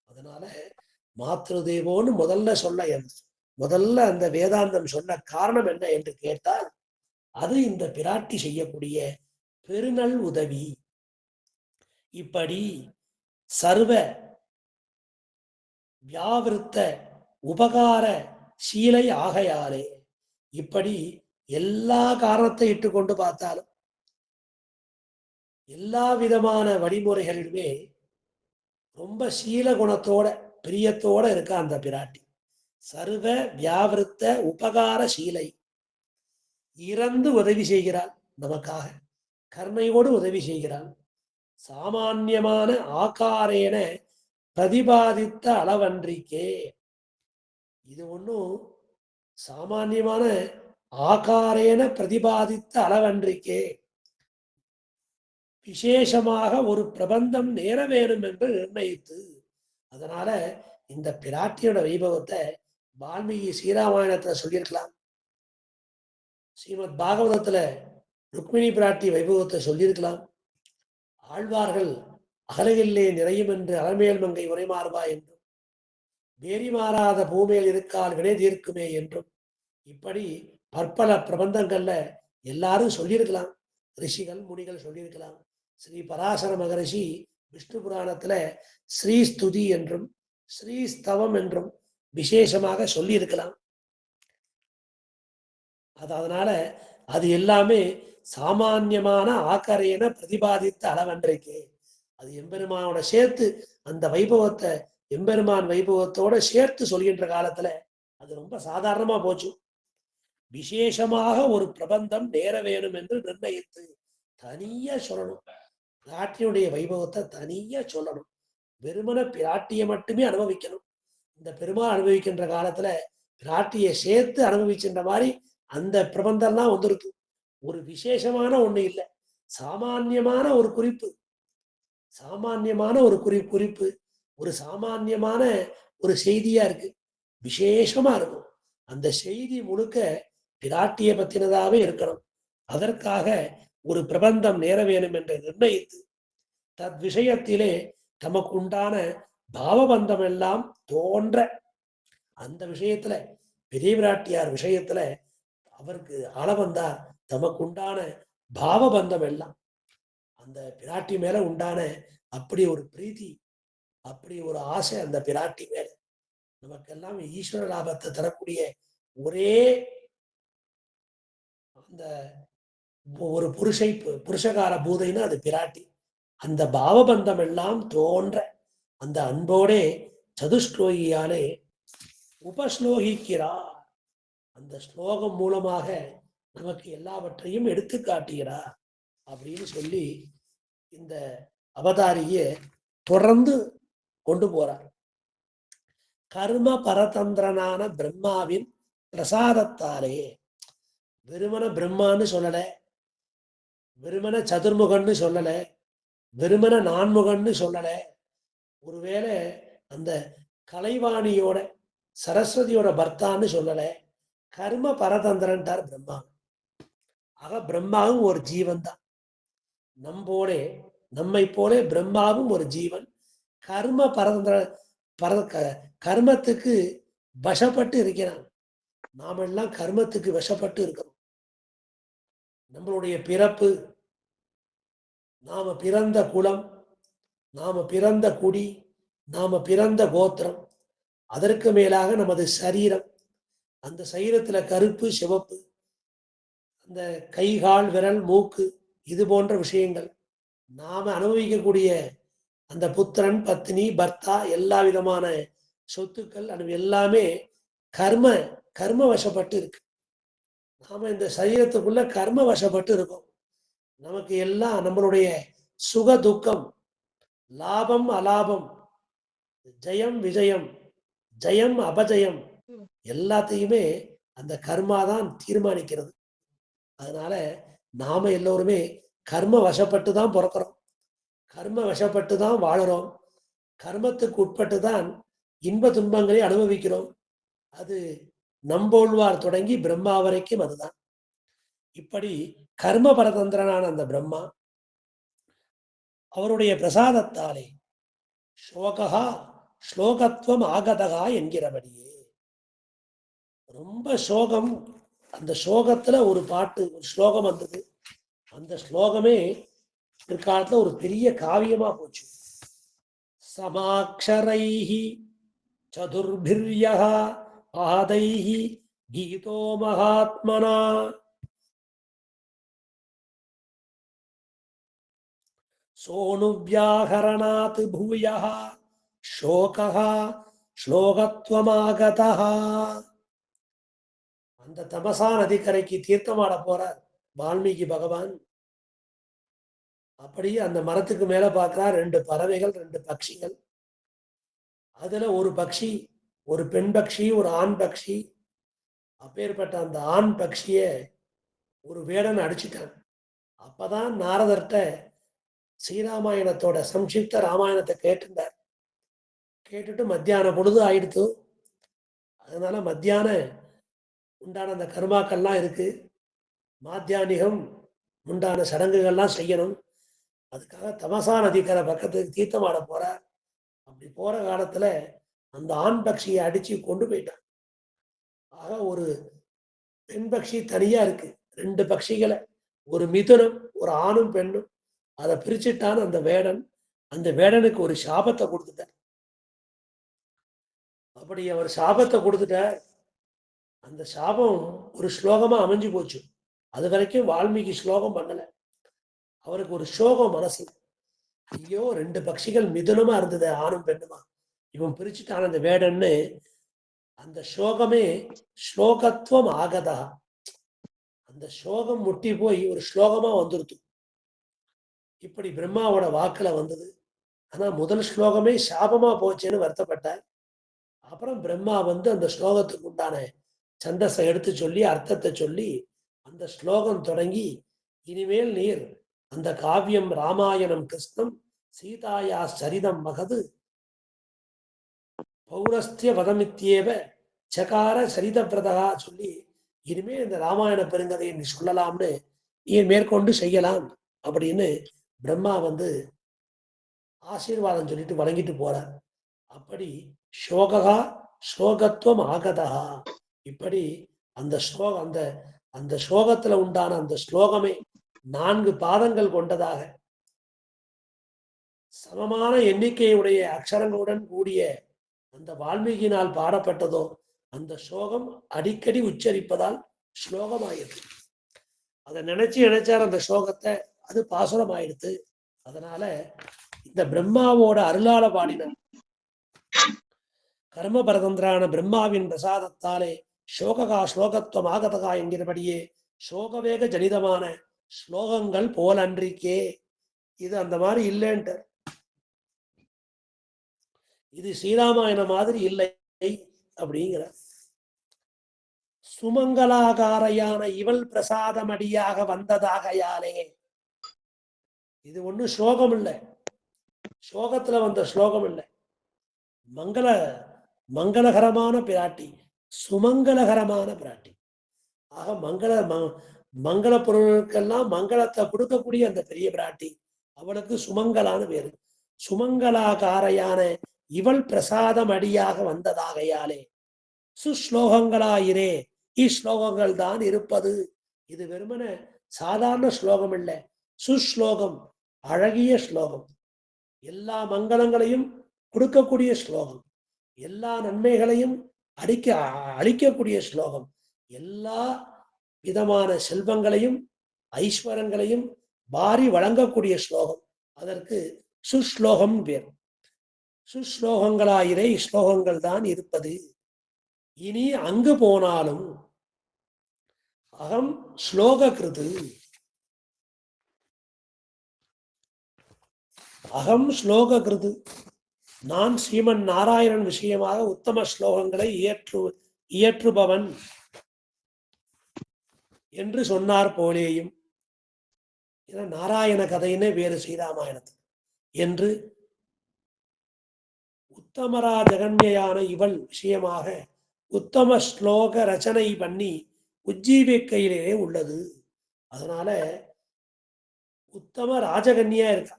அதனால மாத்ரு தேவோன்னு முதல்ல அந்த வேதாந்தம் சொன்ன காரணம் என்ன என்று கேட்டால் அது இந்த பிராட்டி செய்யக்கூடிய பெருநல் உதவி. இப்படி சர்வ வியாவிருத்த உபகார சீலை ஆகையாலே இப்படி எல்லா காரணத்தை இட்டுக்கொண்டு பார்த்தாலும் எல்லா விதமான வழிமுறைகளிலுமே ரொம்ப சீல குணத்தோட பிரியத்தோட இருக்க அந்த பிராட்டி. சர்வ வியாவிருத்த உபகார சீலை, இறந்து உதவி செய்கிறாள், நமக்காக கருணையோடு உதவி செய்கிறாள். சாமான்யமான ஆகாரேன பிரதிபாதித்த அளவன்றிக்கே, இது ஒன்றும் சாமான்யமான ஆகாரேன பிரதிபாதித்த அளவன்றிக்கே, விசேஷமாக ஒரு பிரபந்தம் நேர வேணும் என்று நிர்ணயித்து. அதனால இந்த பிராட்டியோட வைபவத்தை வால்மீகி ஸ்ரீராமாயணத்துல சொல்லியிருக்கலாம், ஸ்ரீமத் பாகவதத்துல ருக்மிணி பிராட்டி வைபவத்தை சொல்லியிருக்கலாம், ஆழ்வார்கள் அகலையிலே நிறையும் என்று அலமேல் மங்கை உரைமாறுவா என்றும், வேரி மாறாத பூமியில் இருக்கால் வினை தீர்க்குமே என்றும், இப்படி பற்பல பிரபந்தங்கள்ல எல்லாரும் சொல்லியிருக்கலாம், ரிஷிகள் முனிகள் சொல்லியிருக்கலாம். ஸ்ரீ பராசர மகரிஷி விஷ்ணு புராணத்துல ஸ்ரீஸ்துதி என்றும் ஸ்ரீஸ்தவம் என்றும் விசேஷமாக சொல்லி இருக்கலாம். அதனால அது எல்லாமே சாமான்யமான ஆக்கரையென பிரதிபாதித்த அளவன்றைக்கு அது எம்பெருமானோட சேர்த்து அந்த வைபவத்தை எம்பெருமான் வைபவத்தோட சேர்த்து சொல்கின்ற காலத்துல அது ரொம்ப சாதாரணமா போச்சு. விசேஷமாக ஒரு பிரபந்தம் நேர வேணும் என்று நிர்ணயித்து தனியா சொல்லணும். பிராட்டியுடைய வைபவத்தை தனியா சொல்லணும். வெறுமன பிராட்டியை மட்டுமே அனுபவிக்கணும். இந்த பெருமாள் அனுபவிக்கின்ற காலத்துல பிராட்டியை சேர்த்து அனுபவிக்கின்ற மாதிரி அந்த பிரபந்தம்லாம் வந்திருக்கு. ஒரு விசேஷமான ஒண்ணு இல்லை, சாமான்யமான ஒரு குறிப்பு, சாமான்யமான ஒரு குறிப்பு, ஒரு சாமான்யமான ஒரு செய்தியா இருக்கு, விசேஷமா இருக்கும். அந்த செய்தி முழுக்க பிராட்டியை பத்தினதாவே இருக்கணும். அதற்காக ஒரு பிரபந்தம் நேர வேணும் என்று நிர்ணயித்து தத் விஷயத்திலே தமக்கு உண்டான பாவபந்தம் எல்லாம் தோன்ற அந்த விஷயத்துல பெரிய பிராட்டியார் விஷயத்துல அவருக்கு அளவந்தார் தமக்கு உண்டான பாவபந்தம் எல்லாம் அந்த பிராட்டி மேல உண்டான அப்படி ஒரு பிரீத்தி, அப்படி ஒரு ஆசை அந்த பிராட்டி மேல. நமக்கெல்லாம் ஈஸ்வர லாபத்தை தரக்கூடிய ஒரே அந்த ஒரு புருஷகார பூதைன்னு அது பிராட்டி. அந்த பாவபந்தம் எல்லாம் தோன்ற அந்த அன்போடே சதுஸ்லோகியாலே உபஸ்லோகிக்கிறார். அந்த ஸ்லோகம் மூலமாக நமக்கு எல்லாவற்றையும் எடுத்து காட்டுகிறார் அப்படின்னு சொல்லி இந்த அவதாரிய தொடர்ந்து கொண்டு போறார். கர்ம பரதந்திரனான பிரம்மாவின் பிரசாதத்தாலே, வெறுமன பிரம்மான்னு சொல்லல, வெறுமன சதுர்முகன்னு சொல்லல, வெறுமன நான்முகன்னு சொல்லல, ஒருவேளை அந்த கலைவாணியோட சரஸ்வதியோட பர்த்தான்னு சொல்லல, கர்ம பரதந்திரன்ட்டார் பிரம்மா. ஆக பிரம்மாவும் ஒரு ஜீவன் தான், நம்மை போல பிரம்மாவும் ஒரு ஜீவன். கர்ம பரதந்திர கர்மத்துக்கு வசப்பட்டு இருக்கிறான். நாமெல்லாம் கர்மத்துக்கு வசப்பட்டு இருக்கிறோம். நம்மளுடைய பிறப்பு, நாம பிறந்த குலம், நாம பிறந்த குடி, நாம பிறந்த கோத்திரம், அதற்கு மேலாக நமது சரீரம், அந்த சரீரத்துல கருப்பு சிவப்பு, அந்த கை கால் விரல் மூக்கு, இது போன்ற விஷயங்கள், நாம அனுபவிக்கக்கூடிய அந்த புத்திரன், பத்னி, பர்த்தா, எல்லா விதமான சொத்துக்கள் அது எல்லாமே கர்ம கர்ம வசப்பட்டு இருக்கு. நாம இந்த சரீரத்துக்குள்ள கர்ம வசப்பட்டு இருக்கோம். நமக்கு எல்லாம் நம்மளுடைய சுக துக்கம், லாபம் அலாபம், ஜெயம் விஜயம், ஜெயம் அபஜயம் எல்லாத்தையுமே அந்த கர்மா தான் தீர்மானிக்கிறது. அதனால நாம எல்லோருமே கர்ம வசப்பட்டு தான் பிறக்கிறோம், கர்ம வசப்பட்டு தான் வாழுறோம், கர்மத்துக்கு உட்பட்டு தான் இன்ப துன்பங்களை அனுபவிக்கிறோம். அது நம்போழ்வார் தொடங்கி பிரம்மா வரைக்கும் அதுதான். இப்படி கர்ம பரதந்திரனான அந்த பிரம்மா அவருடைய பிரசாதத்தாலே ஸ்லோகா ஸ்லோகத்துவம் ஆகதகா என்கிறபடியே ரொம்ப சோகம். அந்த சோகத்துல ஒரு பாட்டு, ஒரு ஸ்லோகம் வந்தது. அந்த ஸ்லோகமே பிற்காலத்துல ஒரு பெரிய காவியமா போச்சு. சமாக்ஷரைஹி சதுர்பிர்யஹ பாதைஹி கீதோ மகாத்மனா சோனுவ்யாகரணாத் பூயஹ சோகஹ ஸ்லோகத்வமாகதஹ. அந்த தமசா நதிக்கரைக்கு தீர்த்தமாட போறார் வால்மீகி பகவான். அப்படியே அந்த மரத்துக்கு மேல பார்க்கிறார், 2 பறவைகள், 2 பட்சிகள். அதுல ஒரு பக்ஷி, ஒரு பெண் பக்ஷி, ஒரு ஆண் பக்ஷி. அப்பேற்பட்ட அந்த ஆண் பக்ஷிய ஒரு வேடன் அடிச்சுட்டான். அப்பதான் நாரதர்கிட்ட ஸ்ரீராமாயணத்தோட சம்ஷிப்த ராமாயணத்தை கேட்டுட்டார். கேட்டுட்டு மத்தியான பொழுது ஆயிடுத்து. அதனால மத்தியான உண்டான அந்த கர்மாக்கள்லாம் இருக்கு, மாத்தியானிகம் உண்டான சடங்குகள்லாம் செய்யணும். அதுக்காக தமசா நதிக்கரை பக்கத்துக்கு தீர்த்தமாட போறார். அப்படி போற காலத்துல அந்த ஆண் பக்ஷியை அடிச்சு கொண்டு போயிட்டான். ஆக ஒரு பெண் பக்ஷி தனியா இருக்கு, 2 பக்ஷிகளை, ஒரு மிதுனம், ஒரு ஆணும் பெண்ணும். அதை பிரிச்சுட்டான் அந்த வேடன். அந்த வேடனுக்கு ஒரு சாபத்தை கொடுத்துட்டார். அப்படி அவர் சாபத்தை கொடுத்துட்டார். அந்த சாபம் ஒரு ஸ்லோகமா அமைஞ்சு போச்சு. அது வரைக்கும் வால்மீகி ஸ்லோகம் பண்ணல. அவருக்கு ஒரு சோகம் மனசு. ஐயோ, 2 பக்ஷிகள் மிதுனமா இருந்தது, ஆணும் பெண்ணுமா, இவன் பிரிச்சுட்டான் அந்த வேடன்னு. அந்த சோகமே ஸ்லோகத்துவம் ஆகதா. அந்த சோகம் முட்டி போய் ஒரு ஸ்லோகமா வந்துருது. இப்படி பிரம்மாவோட வாக்குல வந்தது. ஆனா முதல் ஸ்லோகமே சாபமா போச்சேன்னு வருத்தப்பட்டார். அப்புறம் பிரம்மா வந்து அந்த ஸ்லோகத்துக்கு உண்டான சந்தஸை எடுத்து சொல்லி அர்த்தத்தை சொல்லி அந்த ஸ்லோகம் தொடங்கி, இனிமேல் நீர் அந்த காவியம் ராமாயணம் கிருஷ்ணம் சீதாயா சரிதம் மகது பௌரஸ்திய வதமித்யேவ சகார சரிதபிரதகா சொல்லி, இனிமே இந்த ராமாயண பெருங்கதையை நீ சொல்லலாம்னு, நீ மேற்கொண்டு செய்யலாம் அப்படின்னு பிரம்மா வந்து ஆசீர்வாதம் சொல்லிட்டு வழங்கிட்டு போறார். அப்படி ஸ்லோகா ஸ்லோகத்துவம் ஆகதா. இப்படி அந்த ஸ்லோக அந்த அந்த ஸ்லோகத்துல உண்டான அந்த ஸ்லோகமே 4 பாதங்கள் கொண்டதாக, சமமான எண்ணிக்கையுடைய அக்ஷரங்களுடன் கூடிய அந்த வால்மீகியினால் பாடப்பட்டதோ அந்த ஸ்லோகம் அடிக்கடி உச்சரிப்பதால் ஸ்லோகம் ஆயிடுது. அதை நினைச்சார் அந்த ஸ்லோகத்தை, அது பாசுரம் ஆயிடுது. அதனால இந்த பிரம்மாவோட அருளால பாடினார். கர்ம பரதந்திரான பிரம்மாவின் பிரசாதத்தாலே சோககா ஸ்லோகத்துவம் ஆகதகா என்கிறபடியே சோகவேக ஜனிதமான ஸ்லோகங்கள் போலன்றிக்கே. இது அந்த மாதிரி இல்லைன்ட்டு, இது ஸ்ரீராமாயண மாதிரி இல்லை அப்படிங்கிற. சுமங்கலாகாரையான இவள் பிரசாதமடியாக வந்ததாகையாலே, இது ஒண்ணு ஸ்லோகம் இல்லை, ஸ்லோகத்துல வந்த ஸ்லோகம் இல்லை. மங்கள மங்களகரமான பிராட்டி, சுமங்கலகரமான பிராட்டி. ஆக மங்கள பொருளுக்கெல்லாம் மங்களத்தை கொடுக்கக்கூடிய அந்த பெரிய பிராட்டி, அவளுக்கு சுமங்கலான பேரு. சுமங்கலாகாரையான இவள் பிரசாதம் அடியாக வந்ததாகையாலே சுஸ்லோகங்களாயிரே, இஸ்லோகங்கள் தான் இருப்பது. இது வெறுமன சாதாரண ஸ்லோகம் இல்லை, சுஸ்லோகம், அழகிய ஸ்லோகம், எல்லா மங்களங்களையும் கொடுக்கக்கூடிய ஸ்லோகம், எல்லா நன்மைகளையும் அளிக்கக்கூடிய ஸ்லோகம், எல்லா விதமான செல்வங்களையும் ஐஸ்வரங்களையும் வாரி வழங்கக்கூடிய ஸ்லோகம். அதற்கு சுஸ்லோகம் பேர். சுஸ்லோகங்களாயிரே ஸ்லோகங்கள் தான் இருப்பது. இனி அங்கு போனாலும் அகம் ஸ்லோக கிருது, அகம் ஸ்லோக கிருது, நான் ஸ்ரீமன் நாராயணன் விஷயமாக உத்தம ஸ்லோகங்களை இயற்றுபவன் என்று சொன்னார் போலேயும், நாராயண கதையினே வேறு ஸ்ரீராமாயணத்து என்று உத்தமரா ஜெகன்யான இவள் விஷயமாக உத்தம ஸ்லோக ரச்சனை பண்ணி உஜ்ஜீவிக்கையிலே உள்ளது. அதனால உத்தம ராஜகன்யா இருக்கா.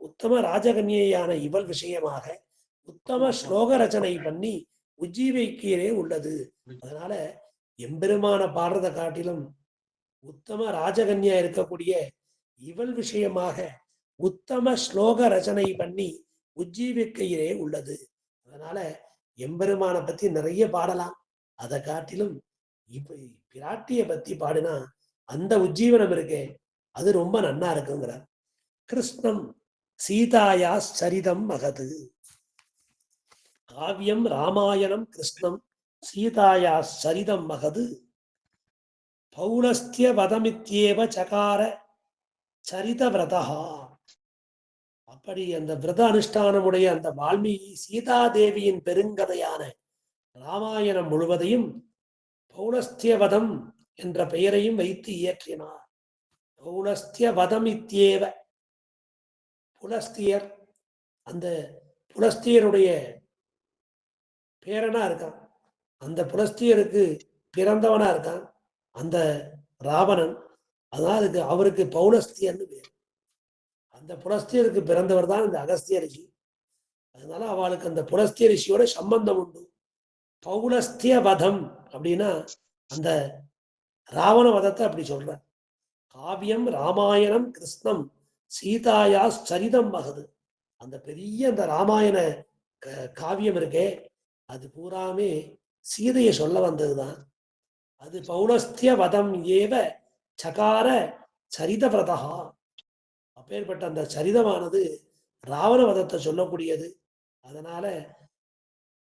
உத்தம ராஜகன்யான இவள் விஷயமாக உத்தம ஸ்லோக ரச்சனை பண்ணி உஜ்ஜீவிக்கையிலே உள்ளது. அதனால எம்பெருமான பாடுறதை காட்டிலும் உத்தம ராஜகன்யா இருக்கக்கூடிய இவள் விஷயமாக உத்தம ஸ்லோக ரச்சனை பண்ணி உஜ்ஜீவிக்கையிலே உள்ளது. அதனால எம்பெருமான பத்தி நிறைய பாடலாம். அதை காட்டிலும் இப்ப பிராட்டிய பத்தி பாடுனா அந்த உஜ்ஜீவனம் இருக்கே அது ரொம்ப நன்னா இருக்குங்கிறார். கிருஷ்ணம் சீதாயா சரிதம் மகது, காவியம் ராமாயணம் கிருஷ்ணம் சீதாயா சரிதம் மகது, பௌலஸ்திய வதமித்யேவ சகார சரித விரதா. அப்படி அந்த விரத அனுஷ்டானமுடைய அந்த வால்மீகி சீதாதேவியின் பெருங்கதையான ராமாயணம் முழுவதையும் பௌலஸ்தியவதம் என்ற பெயரையும் வைத்து இயற்றினார். பௌலஸ்தியவதம் இத்தியேவ, புலஸ்தியர், அந்த புலஸ்தியருடைய பேரனா இருக்கான். அந்த புலஸ்தியருக்கு பிறந்தவனா இருக்கான் அந்த ராவணன். அதாவது அவருக்கு பௌலஸ்தியர்னு பேர். அந்த புலஸ்தியருக்கு பிறந்தவர் தான் இந்த அகஸ்திய ரிஷி. அதனால அவளுக்கு அந்த புலஸ்திய ரிஷியோட சம்பந்தம் உண்டு. பௌலஸ்திய வதம் அப்படின்னா அந்த ராவண வதத்தை அப்படி சொல்ற. காவியம் ராமாயணம் கிருஷ்ணம் சீதாயா சரிதம் மகது. அந்த பெரிய அந்த ராமாயண காவியம் இருக்கே அது பூராமே சீதையை சொல்ல வந்ததுதான். அது பௌலஸ்திய வதம் ஏவ சகார சரித விரதா. அப்பேற்பட்ட அந்த சரிதமானது ராவண வதத்தை சொல்லக்கூடியது. அதனால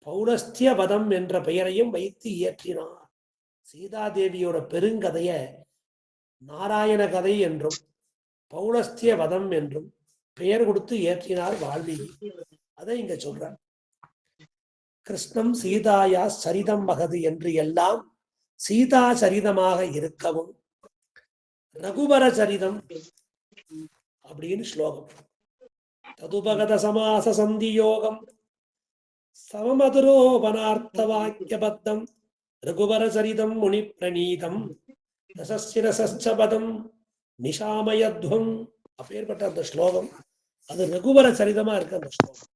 பௌலஸ்திய வதம் என்ற பெயரையும் வைத்து இயற்றினார். சீதாதேவியோட பெருங்கதைய நாராயண கதை என்றும் பௌலஸ்திய வதம் என்றும் பெயர் கொடுத்து இயற்றினார் வால்மீகி. அதை இங்க சொல்றார். கிருஷ்ணம் சீதாயா சரிதம் மகது என்று எல்லாம் சீதா சரிதமாக இருக்கவும் ரகுவர சரிதம் அப்படின்னு ஸ்லோகம். ததுபகத சமாச சந்தி யோகம் சமமதுரோபனார்த்த வாக்கியபத்தம் ரகுவர சரிதம் முனி பிரணீதம் ரசசிரசபதம் நிஷாமயத்வம். அப்பேற்பட்ட அந்த ஸ்லோகம் அது ரகுவர சரிதமா இருக்கு. அந்த ஸ்லோகம்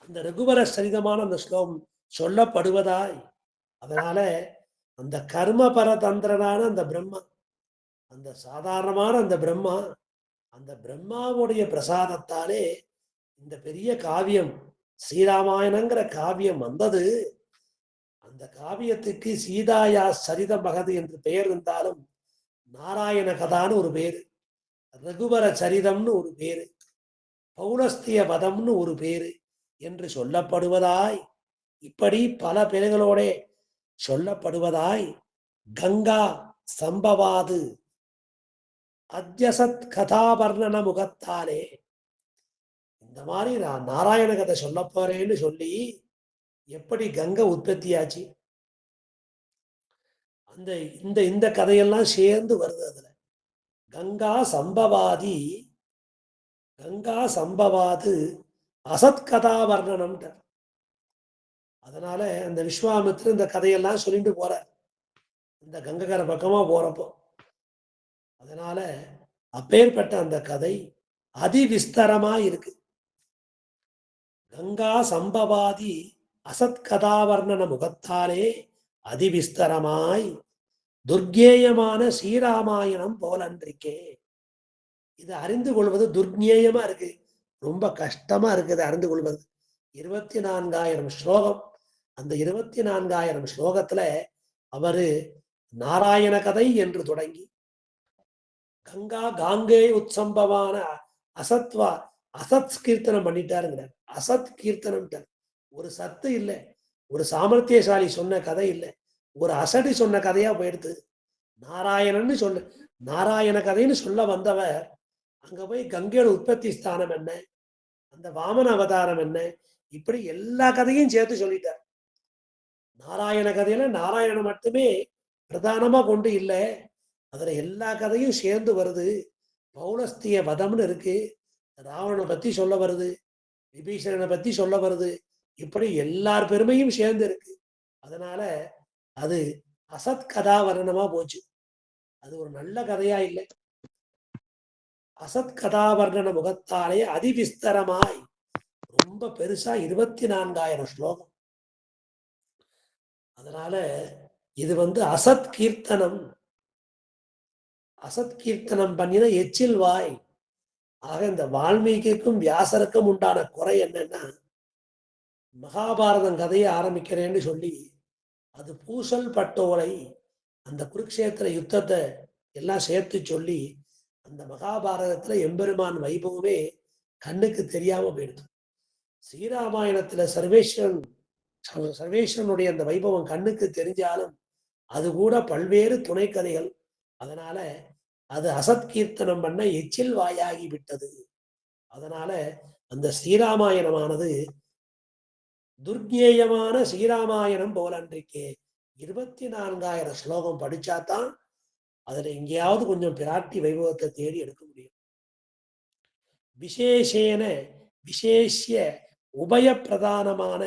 அந்த ரகுவர சரிதமான அந்த ஸ்லோகம் சொல்லப்படுவதாய். அதனால அந்த கர்ம பரதந்திரனான அந்த பிரம்மா, அந்த சாதாரணமான அந்த பிரம்மா, அந்த பிரம்மாவுடைய பிரசாதத்தாலே இந்த பெரிய காவியம் ஸ்ரீராமாயணங்கிற காவியம் வந்தது. அந்த காவியத்துக்கு சீதாயா சரித மகது என்று பெயர் இருந்தாலும் நாராயண கதான்னு ஒரு பேரு, ரகுவர சரிதம்னு ஒரு பேரு, பௌலஸ்திய வதம்னு ஒரு பேரு என்று சொல்லப்படுவதாய். இப்படி பல பெயர்களோட சொல்லப்படுவதாய் கங்கா சம்பவாது அத்யசத் கதாவர்ணன முகத்தாலே இந்த மாதிரி நான் நாராயண கதை சொல்ல போறேன்னு சொல்லி எப்படி கங்கை உற்பத்தியாச்சு. அந்த இந்த இந்த கதையெல்லாம் சேர்ந்து வருது. அதுல கங்கா சம்பவாது அசத்கதா வர்ணனம். அதனால அந்த விஸ்வாமித்திரர் இந்த கதையெல்லாம் சொல்லிட்டு போற இந்த கங்ககர பக்கமா போறப்போ. அதனால அப்பேற்பட்ட அந்த கதை அதிவிஸ்தரமா இருக்கு. கங்கா சம்பவாதி அசத்கதாவர்ணன முகத்தாலே அதிவிஸ்தரமாய் துர்கேயமான ஸ்ரீராமாயணம் போலன்றிருக்கே. இது அறிந்து கொள்வது துர்ஞேயமா இருக்கு, ரொம்ப கஷ்டமா இருக்குது அறிந்து கொள்வது. 24,000 ஸ்லோகம். அந்த 24,000 ஸ்லோகத்துல அவரு நாராயண கதை என்று தொடங்கி கங்கா காங்கே உத்சம்பவான அசத்வா அசத் கீர்த்தனம் பண்ணிட்டாருங்கிறார். அசத் கீர்த்தனம். ஒரு சத்து இல்லை, ஒரு சாமர்த்தியசாலி சொன்ன கதை இல்லை, ஒரு அசடி சொன்ன கதையா போயிடுது. நாராயணன்னு சொல்ல, நாராயண கதைன்னு சொல்ல வந்தவர் அங்க போய் கங்கையோட உற்பத்தி ஸ்தானம் என்ன, அந்த வாமன அவதாரம் என்ன, இப்படி எல்லா கதையும் சேர்த்து சொல்லிட்டார். நாராயண கதையில நாராயணன் மட்டுமே பிரதானமா கொண்டு இல்லை, அதுல எல்லா கதையும் சேர்ந்து வருது. பௌலஸ்திய வதம்னு இருக்கு, ராவணனை பத்தி சொல்ல வருது, விபீஷணனை பத்தி சொல்ல வருது, இப்படி எல்லார் பெருமையும் சேர்ந்து இருக்கு. அதனால அது அசத் கதா வர்ணனமா போச்சு. அது ஒரு நல்ல கதையா இல்லை. அசத் கதாவர்ணன முகத்தாலே அதிவிஸ்தரமாய் ரொம்ப பெருசா 24,000 ஸ்லோகம். அதனால இது அசத் கீர்த்தனம். அசத் கீர்த்தனம் பண்ணின எச்சில் வாய். ஆக இந்த வால்மீகிக்கும் வியாசருக்கும் உண்டான குறை என்னன்னா, மகாபாரதம் கதையை ஆரம்பிக்கிறேன்னு சொல்லி அது பூசல் பட்டோலை அந்த குருக்ஷேத்திர யுத்தத்தை எல்லாம் சேர்த்து சொல்லி அந்த மகாபாரதத்துல எம்பெருமான் வைபவமே கண்ணுக்கு தெரியாம போயிடுது. ஸ்ரீராமாயணத்துல சர்வேஸ்வரனுடைய அந்த வைபவம் கண்ணுக்கு தெரிஞ்சாலும் அது கூட பல்வேறு துணை கதைகள். அதனால அது அசத் கீர்த்தனம் பண்ண எச்சில் வாயாகி விட்டது. அதனால அந்த ஸ்ரீராமாயணமானது துர்கேயமான ஸ்ரீராமாயணம் போல அன்றைக்கு 24,000 ஸ்லோகம் படிச்சாதான் அதுல எங்கேயாவது கொஞ்சம் பிராட்டி வைபவத்தை தேடி எடுக்க முடியும். விசேஷேன விசேஷிய உபய பிரதானமான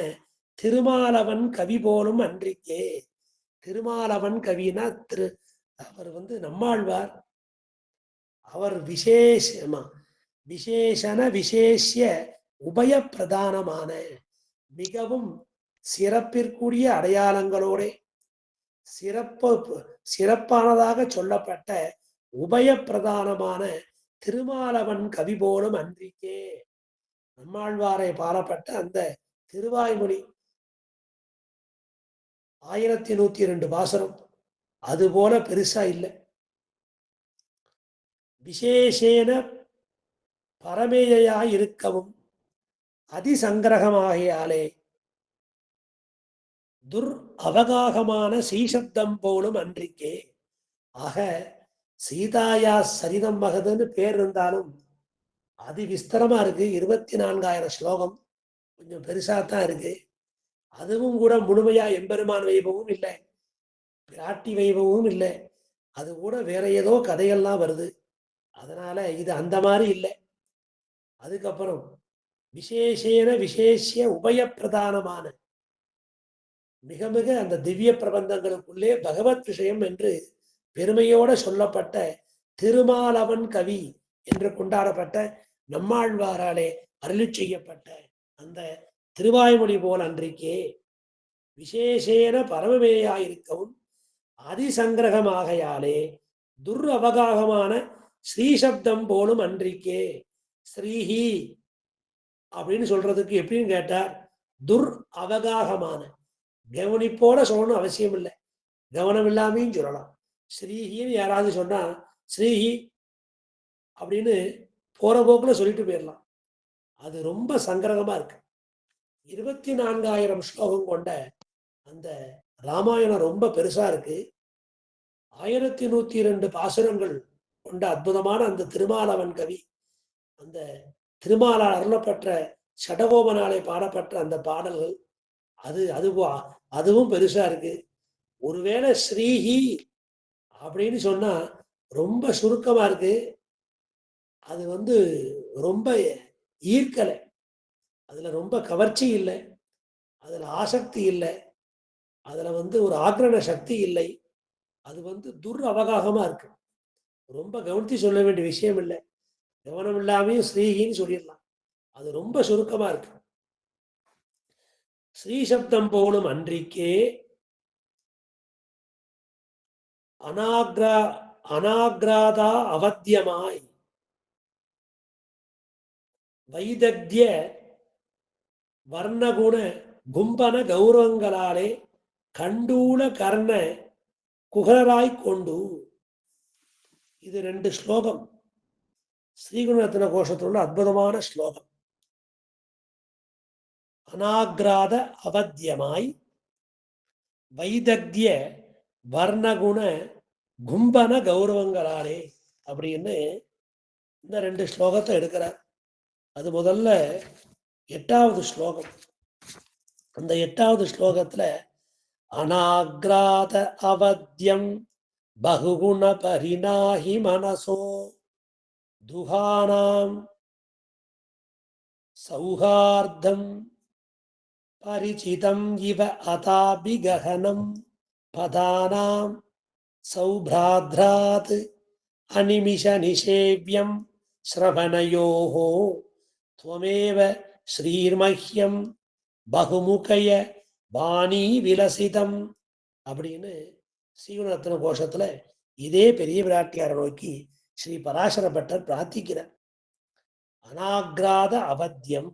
திருமாலவன் கவி போலும் அன்றிக்கே. திருமாலவன் கவினா அவர் நம்மாழ்வார். அவர் விசேஷமா விசேஷன விசேஷிய உபய பிரதானமான மிகவும் சிறப்பிற்குரிய அடையாளங்களோட சிறப்பானதாக சொல்லப்பட்ட உபய பிரதானமான திருமாலவன் கவி போலும் அன்றிக்கே. நம்மாழ்வாரை பாடப்பட்ட அந்த திருவாய்மொழி 1102 பாசுரம் அதுபோல பெருசா இல்லை. விசேஷேன பரமேயாய் இருக்கவும் அதிசங்கிரகமாகியாலே துர் அவகாகமான ஸ்ரீசப்தம் போலும் அன்றிக்கே. ஆக சீதாயா சரிதம் மகதுன்னு பேர் இருந்தாலும் அதி விஸ்தரமா இருக்கு. 24,000 ஸ்லோகம், கொஞ்சம் பெருசாத்தான் இருக்கு. அதுவும் கூட முழுமையா எம்பெருமான் வைபவமும் இல்லை, பிராட்டி வைபவமும் இல்லை, அது கூட வேற ஏதோ கதைகள்லாம் வருது. அதனால இது அந்த மாதிரி இல்லை. அதுக்கப்புறம் விசேஷேன விசேஷிய உபய பிரதானமான மிக மிக அந்த திவ்ய பிரபந்தங்களுக்குள்ளே பகவத் விஷயம் என்று பெருமையோட சொல்லப்பட்ட திருமாலவன் கவி என்று கொண்டாடப்பட்ட நம்மாழ்வாராலே அருளி செய்யப்பட்ட அந்த திருவாய்மொழி போல் அன்றைக்கே விசேஷேன பரமமேயாயிருக்கவும் அதிசங்கிரகமாகையாலே துர் அவகாகமான ஸ்ரீசப்தம் போலும் அன்றிக்கே. ஸ்ரீஹி அப்படின்னு சொல்றதுக்கு எப்படின்னு கேட்டார், துர் அவகாகமான, கவனிப்போட சொல்லணும் அவசியம் இல்லை, கவனம் இல்லாமையும் சொல்லலாம். ஸ்ரீஹின்னு யாராவது சொன்னா ஸ்ரீஹி அப்படின்னு போற போக்குல சொல்லிட்டு போயிடலாம். அது ரொம்ப சங்கிரகமா இருக்கு. 24,000 ஸ்லோகம் கொண்ட அந்த ராமாயணம் ரொம்ப பெருசா இருக்கு. 1102 பாசுரங்கள் கொண்ட அற்புதமான அந்த திருமாலவன் கவி, அந்த திருமாலால் அருளப்பட்ட சடகோபனாலே பாடப்பட்ட அந்த பாடல்கள் அதுவும் பெருசா இருக்கு. ஒருவேளை ஸ்ரீஹி அப்படின்னு சொன்னா ரொம்ப சுருக்கமா இருக்கு. அது ரொம்ப ஈர்க்கலை, அதுல ரொம்ப கவர்ச்சி இல்லை, அதுல ஆசக்தி இல்லை, அதுல ஒரு ஆக்ரண சக்தி இல்லை. அது துர் அவகாகமா இருக்கு. ரொம்ப கவனித்து சொல்ல வேண்டிய விஷயம் இல்லை, கவனம் இல்லாமையும் ஸ்ரீஹின்னு சொல்லிடலாம். அது ரொம்ப சுருக்கமா இருக்கு. ஸ்ரீசப்தம் போலும் அன்றிக்கே அனாக்ராதா அவத்தியமாய் வைதக்ய வர்ணகுண கும்பன கௌரவங்களாலே கண்டூல கர்ண குகராய் கொண்டு. இது 2 ஸ்லோகம். ஸ்ரீகுணரத்ன கோஷத்தில் உள்ள அற்புதமான ஸ்லோகம். அநாக்ராத அவத்தியமாய் வைதக்ய வர்ணகுண கும்பன கௌரவங்களாலே அப்படின்னு இந்த 2 ஸ்லோகத்தை எடுக்கிறார். அது முதல்ல 8வது ஸ்லோகம். அந்த 8வது ஸ்லோகத்துல அநாக்ராத அவத்தியம் பகுகுண பரிணாஹி மனசோ துஹானாம் சௌஹார்தம் பரிசிதம் இவ அதாபிகஹனம் பதானாம் சௌப்ராத்ராத் அனிமிஷ நிஷேவ்யம் ஸ்ரவணயோஹோ துவமேவ ஸ்ரீர்மஹ்யம் பகுமுகய வாணி விலசிதம் அப்படின்னு ஸ்ரீகுணரத்ன கோஷத்துல இதே பெரிய பிராட்டியாரை நோக்கி ஸ்ரீ பராசர பட்டர் பிரார்த்திக்கிறார். அநாக்ராத அவத்தியம்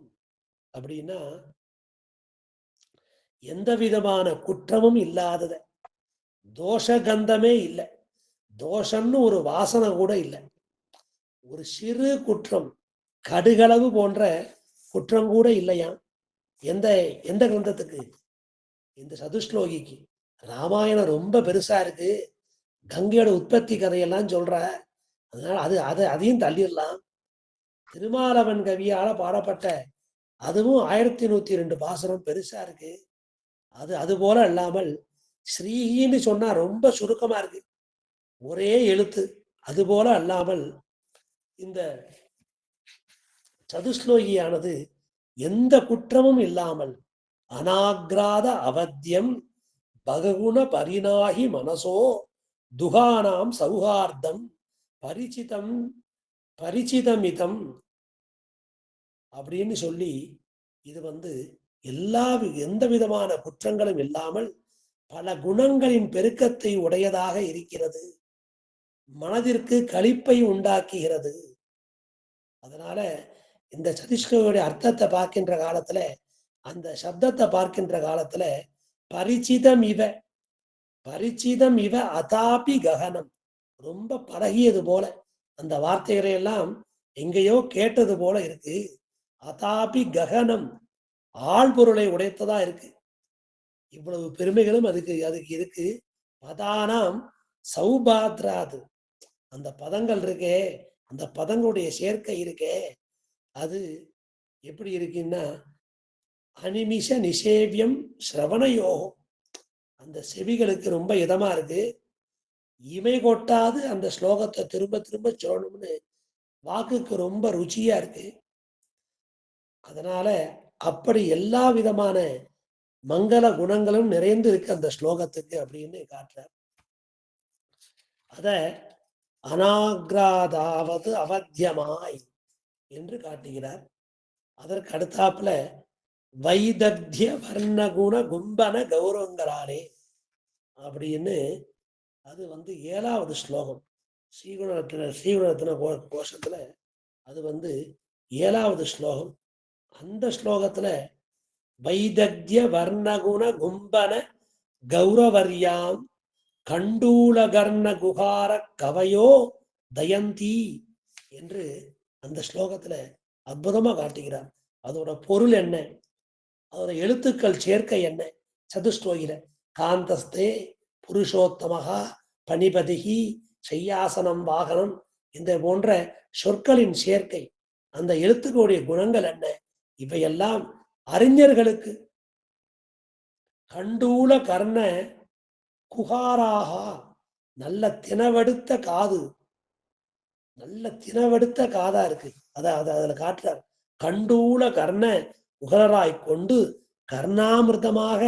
அப்படின்னா எந்த விதமான குற்றமும் இல்லாதத, தோஷகந்தமே இல்லை, தோஷம்னு ஒரு வாசனை கூட இல்லை, ஒரு சிறு குற்றம் கடுகளவு போன்ற குற்றம் கூட இல்லையா. எந்த எந்த கிரந்தத்துக்கு? இந்த சதுஸ்லோகிக்கு. ராமாயணம் ரொம்ப பெருசா இருக்கு, கங்கையோட உற்பத்தி கதையெல்லாம் சொல்ற, அதனால அதையும் தள்ளிடலாம். திருமாலவன் கவியால பாடப்பட்ட அதுவும் 1102 பாசுரம் பெருசா இருக்கு. அது போல இல்லாமல் ஸ்ரீன்னு சொன்னா ரொம்ப சுருக்கமா இருக்கு, ஒரே எழுத்து. அது போல அல்லாமல் இந்த சதுஸ்லோகியானது எந்த குற்றமும் இல்லாமல் அநாக்ராத அவத்தியம் பககுண பரிணாகி மனசோ துகானாம் சௌஹார்தம் பரிச்சிதம் பரிச்சிதமிதம் அப்படின்னு சொல்லி இது எந்த விதமான குற்றங்களும் இல்லாமல் பல குணங்களின் பெருக்கத்தை உடையதாக இருக்கிறது, மனதிற்கு களிப்பை உண்டாக்குகிறது. அதனால இந்த சதுஷ்லோகியுடைய அர்த்தத்தை பார்க்கின்ற காலத்துல, அந்த சப்தத்தை பார்க்கின்ற காலத்துல பரிச்சிதம் இவ அதாபி ககனம், ரொம்ப பழகியது போல, அந்த வார்த்தைகளை எல்லாம் எங்கேயோ கேட்டது போல இருக்கு. அதாபி ககனம், ஆழ்பொருளை உடைத்ததா இருக்கு. இவ்வளவு பெருமைகளும் அதுக்கு இருக்கு. பதானாம் சௌபாத்ராது, அந்த பதங்கள் இருக்கே, அந்த பதங்களுடைய சேர்க்கை இருக்கே, அது எப்படி இருக்குன்னா அனிமிஷ நிஷேவியம் ஸ்ரவணயோகம், அந்த செவிகளுக்கு ரொம்ப இதமா இருக்கு. இமை கொட்டாது அந்த ஸ்லோகத்தை திரும்ப திரும்ப சொல்லணும்னு வாக்குக்கு ரொம்ப ருச்சியா இருக்கு. அதனால அப்படி எல்லா விதமான மங்கள குணங்களும் நிறைந்து இருக்கு அந்த ஸ்லோகத்துக்கு அப்படின்னு காட்டுறார். அத அநாக்ராதாவது அவத்தியமாய் என்று காட்டுகிறார். அதற்கு அடுத்தாப்புல வைதக்ய வர்ணகுண கும்பன கௌரவங்களாலே அப்படின்னு அது 7வது ஸ்லோகம். ஸ்ரீகுணரத்ன கோஷத்துல அது 7வது ஸ்லோகம். அந்த ஸ்லோகத்துல வைதக்ய வர்ணகுண கும்பன கௌரவர்யாம் கண்டூலகர்ண குகார கவையோ தயந்தி என்று அந்த ஸ்லோகத்துல அற்புதமா காட்டுகிறார். அதோட பொருள் என்ன, அதோட எழுத்துக்கள் சேர்க்கை என்ன? சதுஸ்லோகில காந்தஸ்தே புருஷோத்தமகா பணிபதிகி செய்யாசனம் வாகனம் இந்த போன்ற சொற்களின் சேர்க்கை, அந்த எழுத்துக்களுடைய குணங்கள் என்ன, இவையெல்லாம் அறிஞர்களுக்கு கண்டூல கர்ண குகாராக, நல்ல தினவெடுத்த காது, நல்ல தினவெடுத்த காதா இருக்கு. அதுல காட்டுறார். கண்டூல கர்ண உகராய் கொண்டு கர்ணாமிர்தமாக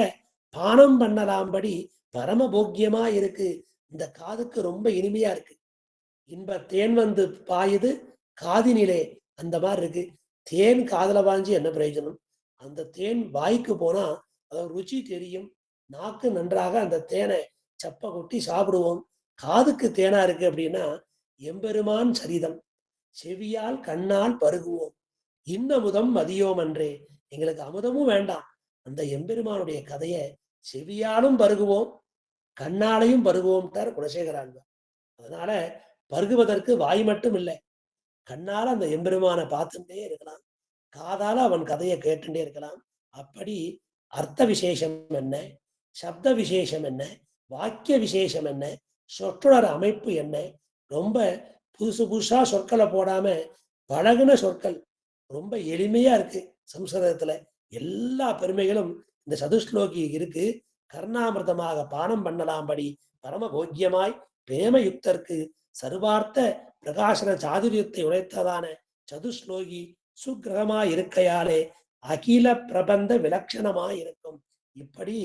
பானம் பண்ணலாம்படி பரம போக்கியமா இருக்கு. இந்த காதுக்கு ரொம்ப இனிமையா இருக்கு. இன்ப தேன் பாயுது காதினிலே, அந்த மாதிரி இருக்கு. தேன் காதுல பாய்ஞ்சு என்ன பிரயோஜனம்? அந்த தேன் வாய்க்கு போனா அதோட ருச்சி தெரியும். நாக்கு நன்றாக அந்த தேனை சப்ப கொட்டி சாப்பிடுவோம். காதுக்கு தேனா இருக்கு அப்படின்னா எம்பெருமான் சரிதம், செவியால் கண்ணால் பருகுவோம், இன்னமுதம் மதியோம் அன்றே, எங்களுக்கு அமுதமும் வேண்டாம், அந்த எம்பெருமானுடைய கதையை செவியாலும் பருகுவோம் கண்ணாலையும் பருகுவோம்ட்டார் குலசேகராழ்வார். அதனால பருகுவதற்கு வாய் மட்டும் இல்லை, கண்ணால அந்த எம்பெருமானை பார்த்துட்டே இருக்கலாம், காதால அவன் கதையை கேட்டுட்டே இருக்கலாம். அப்படி அர்த்த விசேஷம் என்ன, சப்த விசேஷம் என்ன, வாக்கிய விசேஷம் என்ன, சொற்றொடர் அமைப்பு என்ன, ரொம்ப புதுசு புதுசா சொற்களை போடாம பழகுன சொற்கள், ரொம்ப எளிமையா இருக்கு சம்ஸ்கிருதத்துல. எல்லா பெருமைகளும் இந்த சதுஸ்லோகி இருக்கு. கர்ணாமிர்தமாக பானம் பண்ணலாம்படி பரம போக்கியமாய் பிரேமயுக்தர்க்கு சர்வார்த்த பிரகாசன சாதுரியத்தை உழைத்ததான சதுஸ்லோகி சுக்கிரகமாய் இருக்கையாலே அகில பிரபந்த விலட்சணமாய் இருக்கும். இப்படி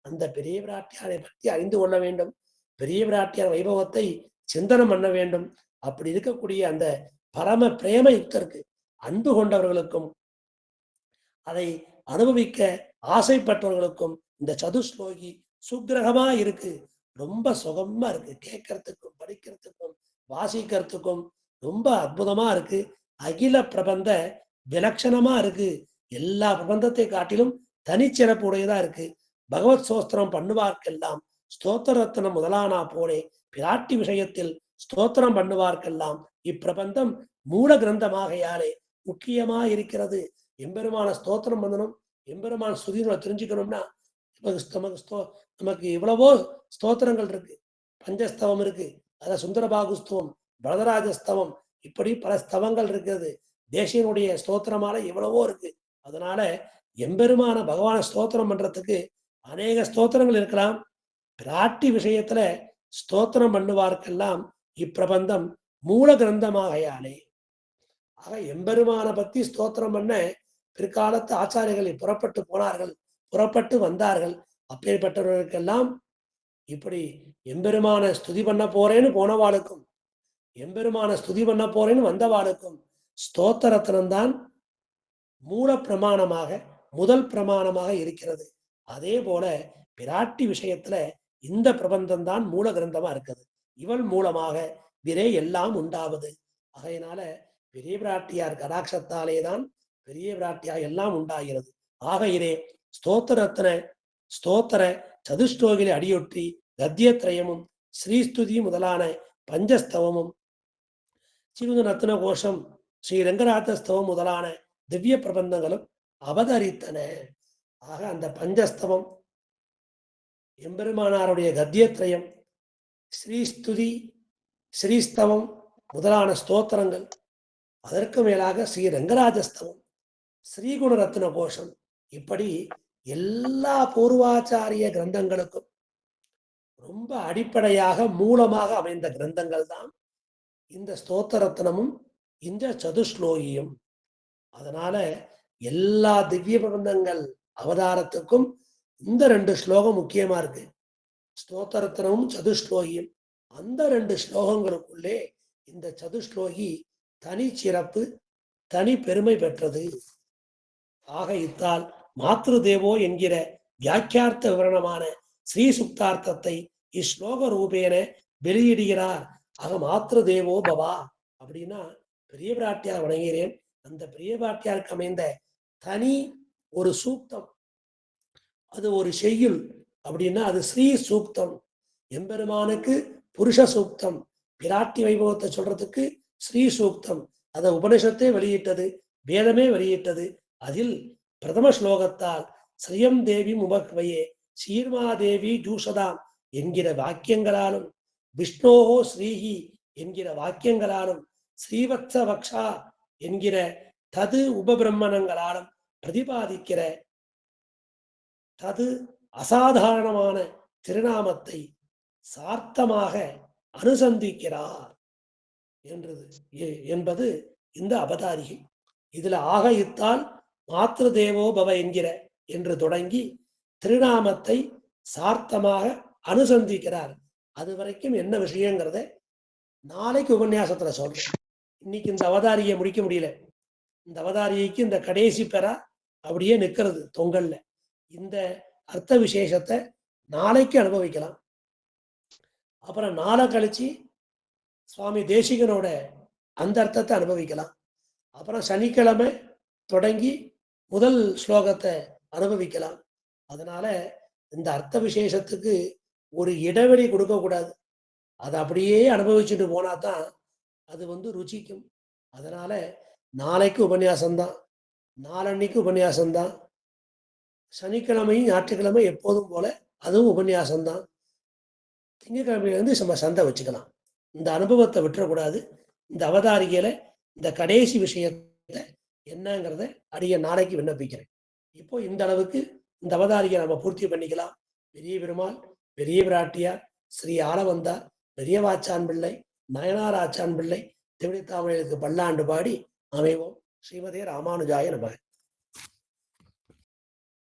அந்த பெரிய பிராட்டியாரை பற்றி அறிந்து கொள்ள வேண்டும், பெரிய பிராட்டியார் வைபவத்தை சிந்தனம் பண்ண வேண்டும். அப்படி இருக்கக்கூடிய அந்த பரம பிரேம யுக்தருக்கு, அன்பு கொண்டவர்களுக்கும் அதை அனுபவிக்க ஆசைப்பட்டவர்களுக்கும் இந்த சதுஸ்லோகி சுக்கிரகமா இருக்கு, ரொம்ப சுகமா இருக்கு, கேட்கறதுக்கும் படிக்கிறதுக்கும் வாசிக்கிறதுக்கும் ரொம்ப அற்புதமா இருக்கு. அகில பிரபந்த விலட்சணமா இருக்கு, எல்லா பிரபந்தத்தை காட்டிலும் தனிச்சிறப்பு உடையதா இருக்கு. பகவத் ஸ்தோத்திரம் பண்ணுவார்க்கெல்லாம் ஸ்தோத்திரத்தனம் முதலானா போலே பிராட்டி விஷயத்தில் ஸ்தோத்திரம் பண்ணுவார்க்கெல்லாம் இப்பிரபந்தம் மூல கிரந்தமாகையாலே முக்கியமா இருக்கிறது. எம்பெருமான ஸ்தோத்திரம் பண்ணணும், எம்பெருமான ஸ்துதிகளை தெரிஞ்சுக்கணும்னா நமக்கு இவ்வளவோ ஸ்தோத்திரங்கள் இருக்கு. பஞ்சஸ்தவம் இருக்கு, அத சுந்தரபாகுஸ்தவம், வரதராஜஸ்தவம், இப்படி பல ஸ்தவங்கள் இருக்கிறது. தேசியனுடைய ஸ்தோத்திரமால எவ்வளவோ இருக்கு. அதனால எம்பெருமான பகவான ஸ்தோத்திரம் பண்றதுக்கு அநேக ஸ்தோத்திரங்கள் இருக்கலாம். பிராட்டி விஷயத்துல ஸ்தோத்திரம் பண்ணுவார்க்கெல்லாம் இப்பிரபந்தம் மூல கிரந்தமாகையாலே. ஆக எம்பெருமான பத்தி ஸ்தோத்திரம் பண்ண பிற்காலத்து ஆச்சாரியர்கள் புறப்பட்டு போனார்கள், புறப்பட்டு வந்தார்கள். அப்பேற்பட்டவர்களுக்கெல்லாம் இப்படி எம்பெருமான ஸ்துதி பண்ண போறேன்னு போனவாளுக்கும், எம்பெருமான ஸ்துதி பண்ண போறேன்னு வந்தவாளுக்கும் ஸ்தோத்திரத்தினம்தான் மூல பிரமாணமாக, முதல் பிரமாணமாக இருக்கிறது. அதே போல பிராட்டி விஷயத்துல இந்த பிரபந்தம் தான் மூல கிரந்தமா இருக்குது. இவள் மூலமாக விரை எல்லாம் உண்டாவது. ஆகையினால பெரிய பிராட்டியார் கடாட்சத்தாலேதான் பெரிய பிராட்டியார் எல்லாம் உண்டாகிறது. ஆகையிலே ஸ்தோத்திரத்தின ஸ்தோத்திர சதுஷ்டோகிலே அடியொற்றி கத்தியத்ரயமும் ஸ்ரீஸ்துதி முதலான பஞ்சஸ்தவமும் சிறுது ரத்ன கோஷம் ஸ்ரீ ரங்கநாதஸ்தவம் முதலான திவ்ய பிரபந்தங்களும் அவதரித்தன. ஆக அந்த பஞ்சஸ்தவம், எம்பெருமானாருடைய கத்தியத்ரயம், ஸ்ரீஸ்துதி, ஸ்ரீஸ்தவம் முதலான ஸ்தோத்திரங்கள், அதற்கு மேலாக ஸ்ரீ ரங்கராஜஸ்தவம், ஸ்ரீகுணரத்ன கோஷம், இப்படி எல்லா பூர்வாச்சாரிய கிரந்தங்களுக்கும் ரொம்ப அடிப்படையாக மூலமாக அமைந்த கிரந்தங்கள் தான் இந்த ஸ்தோத்திரத்தனமும் இந்த சதுஸ்லோகியும். அதனால எல்லா திவ்ய பிரபந்தங்கள் அவதாரத்துக்கும் இந்த 2 ஸ்லோகம் முக்கியமா இருக்கு. ஸ்தோத்திரத்தனமும் சதுஸ்லோகியும். அந்த 2 ஸ்லோகங்களுக்குள்ளே இந்த சதுஸ்லோகி தனி சிறப்பு, தனி பெருமை பெற்றது. ஆக இத்தால் மாத்ருதேவோ என்கிற வியாக்கியார்த்த விவரணமான ஸ்ரீ சுக்தார்த்தத்தை இஸ்லோக ரூபேன வெளியிடுகிறார். ஆக மாத்ருதேவோ பவா அப்படின்னா பெரிய பிராட்டியார் வணங்குகிறேன். அந்த பெரிய பிராட்டியாருக்கு அமைந்த தனி ஒரு சூக்தம், அது ஒரு செய்யுள் அப்படின்னா அது ஸ்ரீ சூக்தம். எம்பெருமானுக்கு புருஷ சூக்தம், பிராட்டி வைபவத்தை சொல்றதுக்கு ஸ்ரீ சூக்தம். அதை உபனிஷத்தை வெளியிட்டது, வேதமே வெளியிட்டது. அதில் பிரதம ஸ்லோகத்தால் ஸ்ரீயம் தேவி முபக்வையே சீர்மாதேவி ஜூஷதாம் என்கிற வாக்கியங்களாலும், விஷ்ணோஹோ ஸ்ரீஹி என்கிற வாக்கியங்களாலும், ஸ்ரீவத்ச வக்ஷா என்கிற தது உபபிரம்மணங்களாலும் பிரதிபாதிக்கிற தது அசாதாரணமான திருநாமத்தை சார்த்தமாக அனுசந்திக்கிறார் என்பது இந்த அவதாரிகை. இதுல ஆக இத்தால் மாத்ருதேவோ பவ என்கிற என்று தொடங்கி திருநாமத்தை சார்த்தமாக அனுசந்திக்கிறார். அது வரைக்கும் என்ன விஷயங்கிறத நாளைக்கு உபன்யாசத்துல சொல்றேன். இன்னைக்கு இந்த அவதாரியை முடிக்க முடியல. இந்த அவதாரிக்கு இந்த கடைசி பெறா அப்படியே நிற்கிறது தொங்கல்ல. இந்த அர்த்த விசேஷத்தை நாளைக்கு அனுபவிக்கலாம். அப்புறம் நாளை கழிச்சு சுவாமி தேசிகனோட அந்த அர்த்தத்தை அனுபவிக்கலாம். அப்புறம் சனிக்கிழமை தொடங்கி முதல் ஸ்லோகத்தை அனுபவிக்கலாம். அதனால இந்த அர்த்த விசேஷத்துக்கு ஒரு இடைவெளி கொடுக்க கூடாது. அதை அப்படியே அனுபவிச்சுட்டு போனா தான் அது ருச்சிக்கும். அதனால நாளைக்கு உபன்யாசம்தான், நாளன்னைக்கு உபன்யாசம்தான், சனிக்கிழமையும் ஞாயிற்றுக்கிழமை எப்போதும் போல அதுவும் உபன்யாசம்தான். திங்கட்கிழமையிலேருந்து நம்ம சந்தை வச்சுக்கலாம். இந்த அனுபவத்தை விட்டுறக்கூடாது. இந்த அவதாரிகையில இந்த கடைசி விஷயத்தை என்னங்கிறத அடிய நாளைக்கு விண்ணப்பிக்கிறேன். இப்போ இந்த அளவுக்கு இந்த அவதாரிகை நம்ம பூர்த்தி பண்ணிக்கலாம். பெரிய பெருமாள், பெரிய பிராட்டியார், ஸ்ரீ ஆளவந்தார், பெரியவாச்சான் பிள்ளை, நயனார் ஆச்சான் பிள்ளை திருவிழித்தாமரைக்கு பல்லாண்டு பாடி அமைவோம். ஸ்ரீமதே ராமானுஜாய நமக.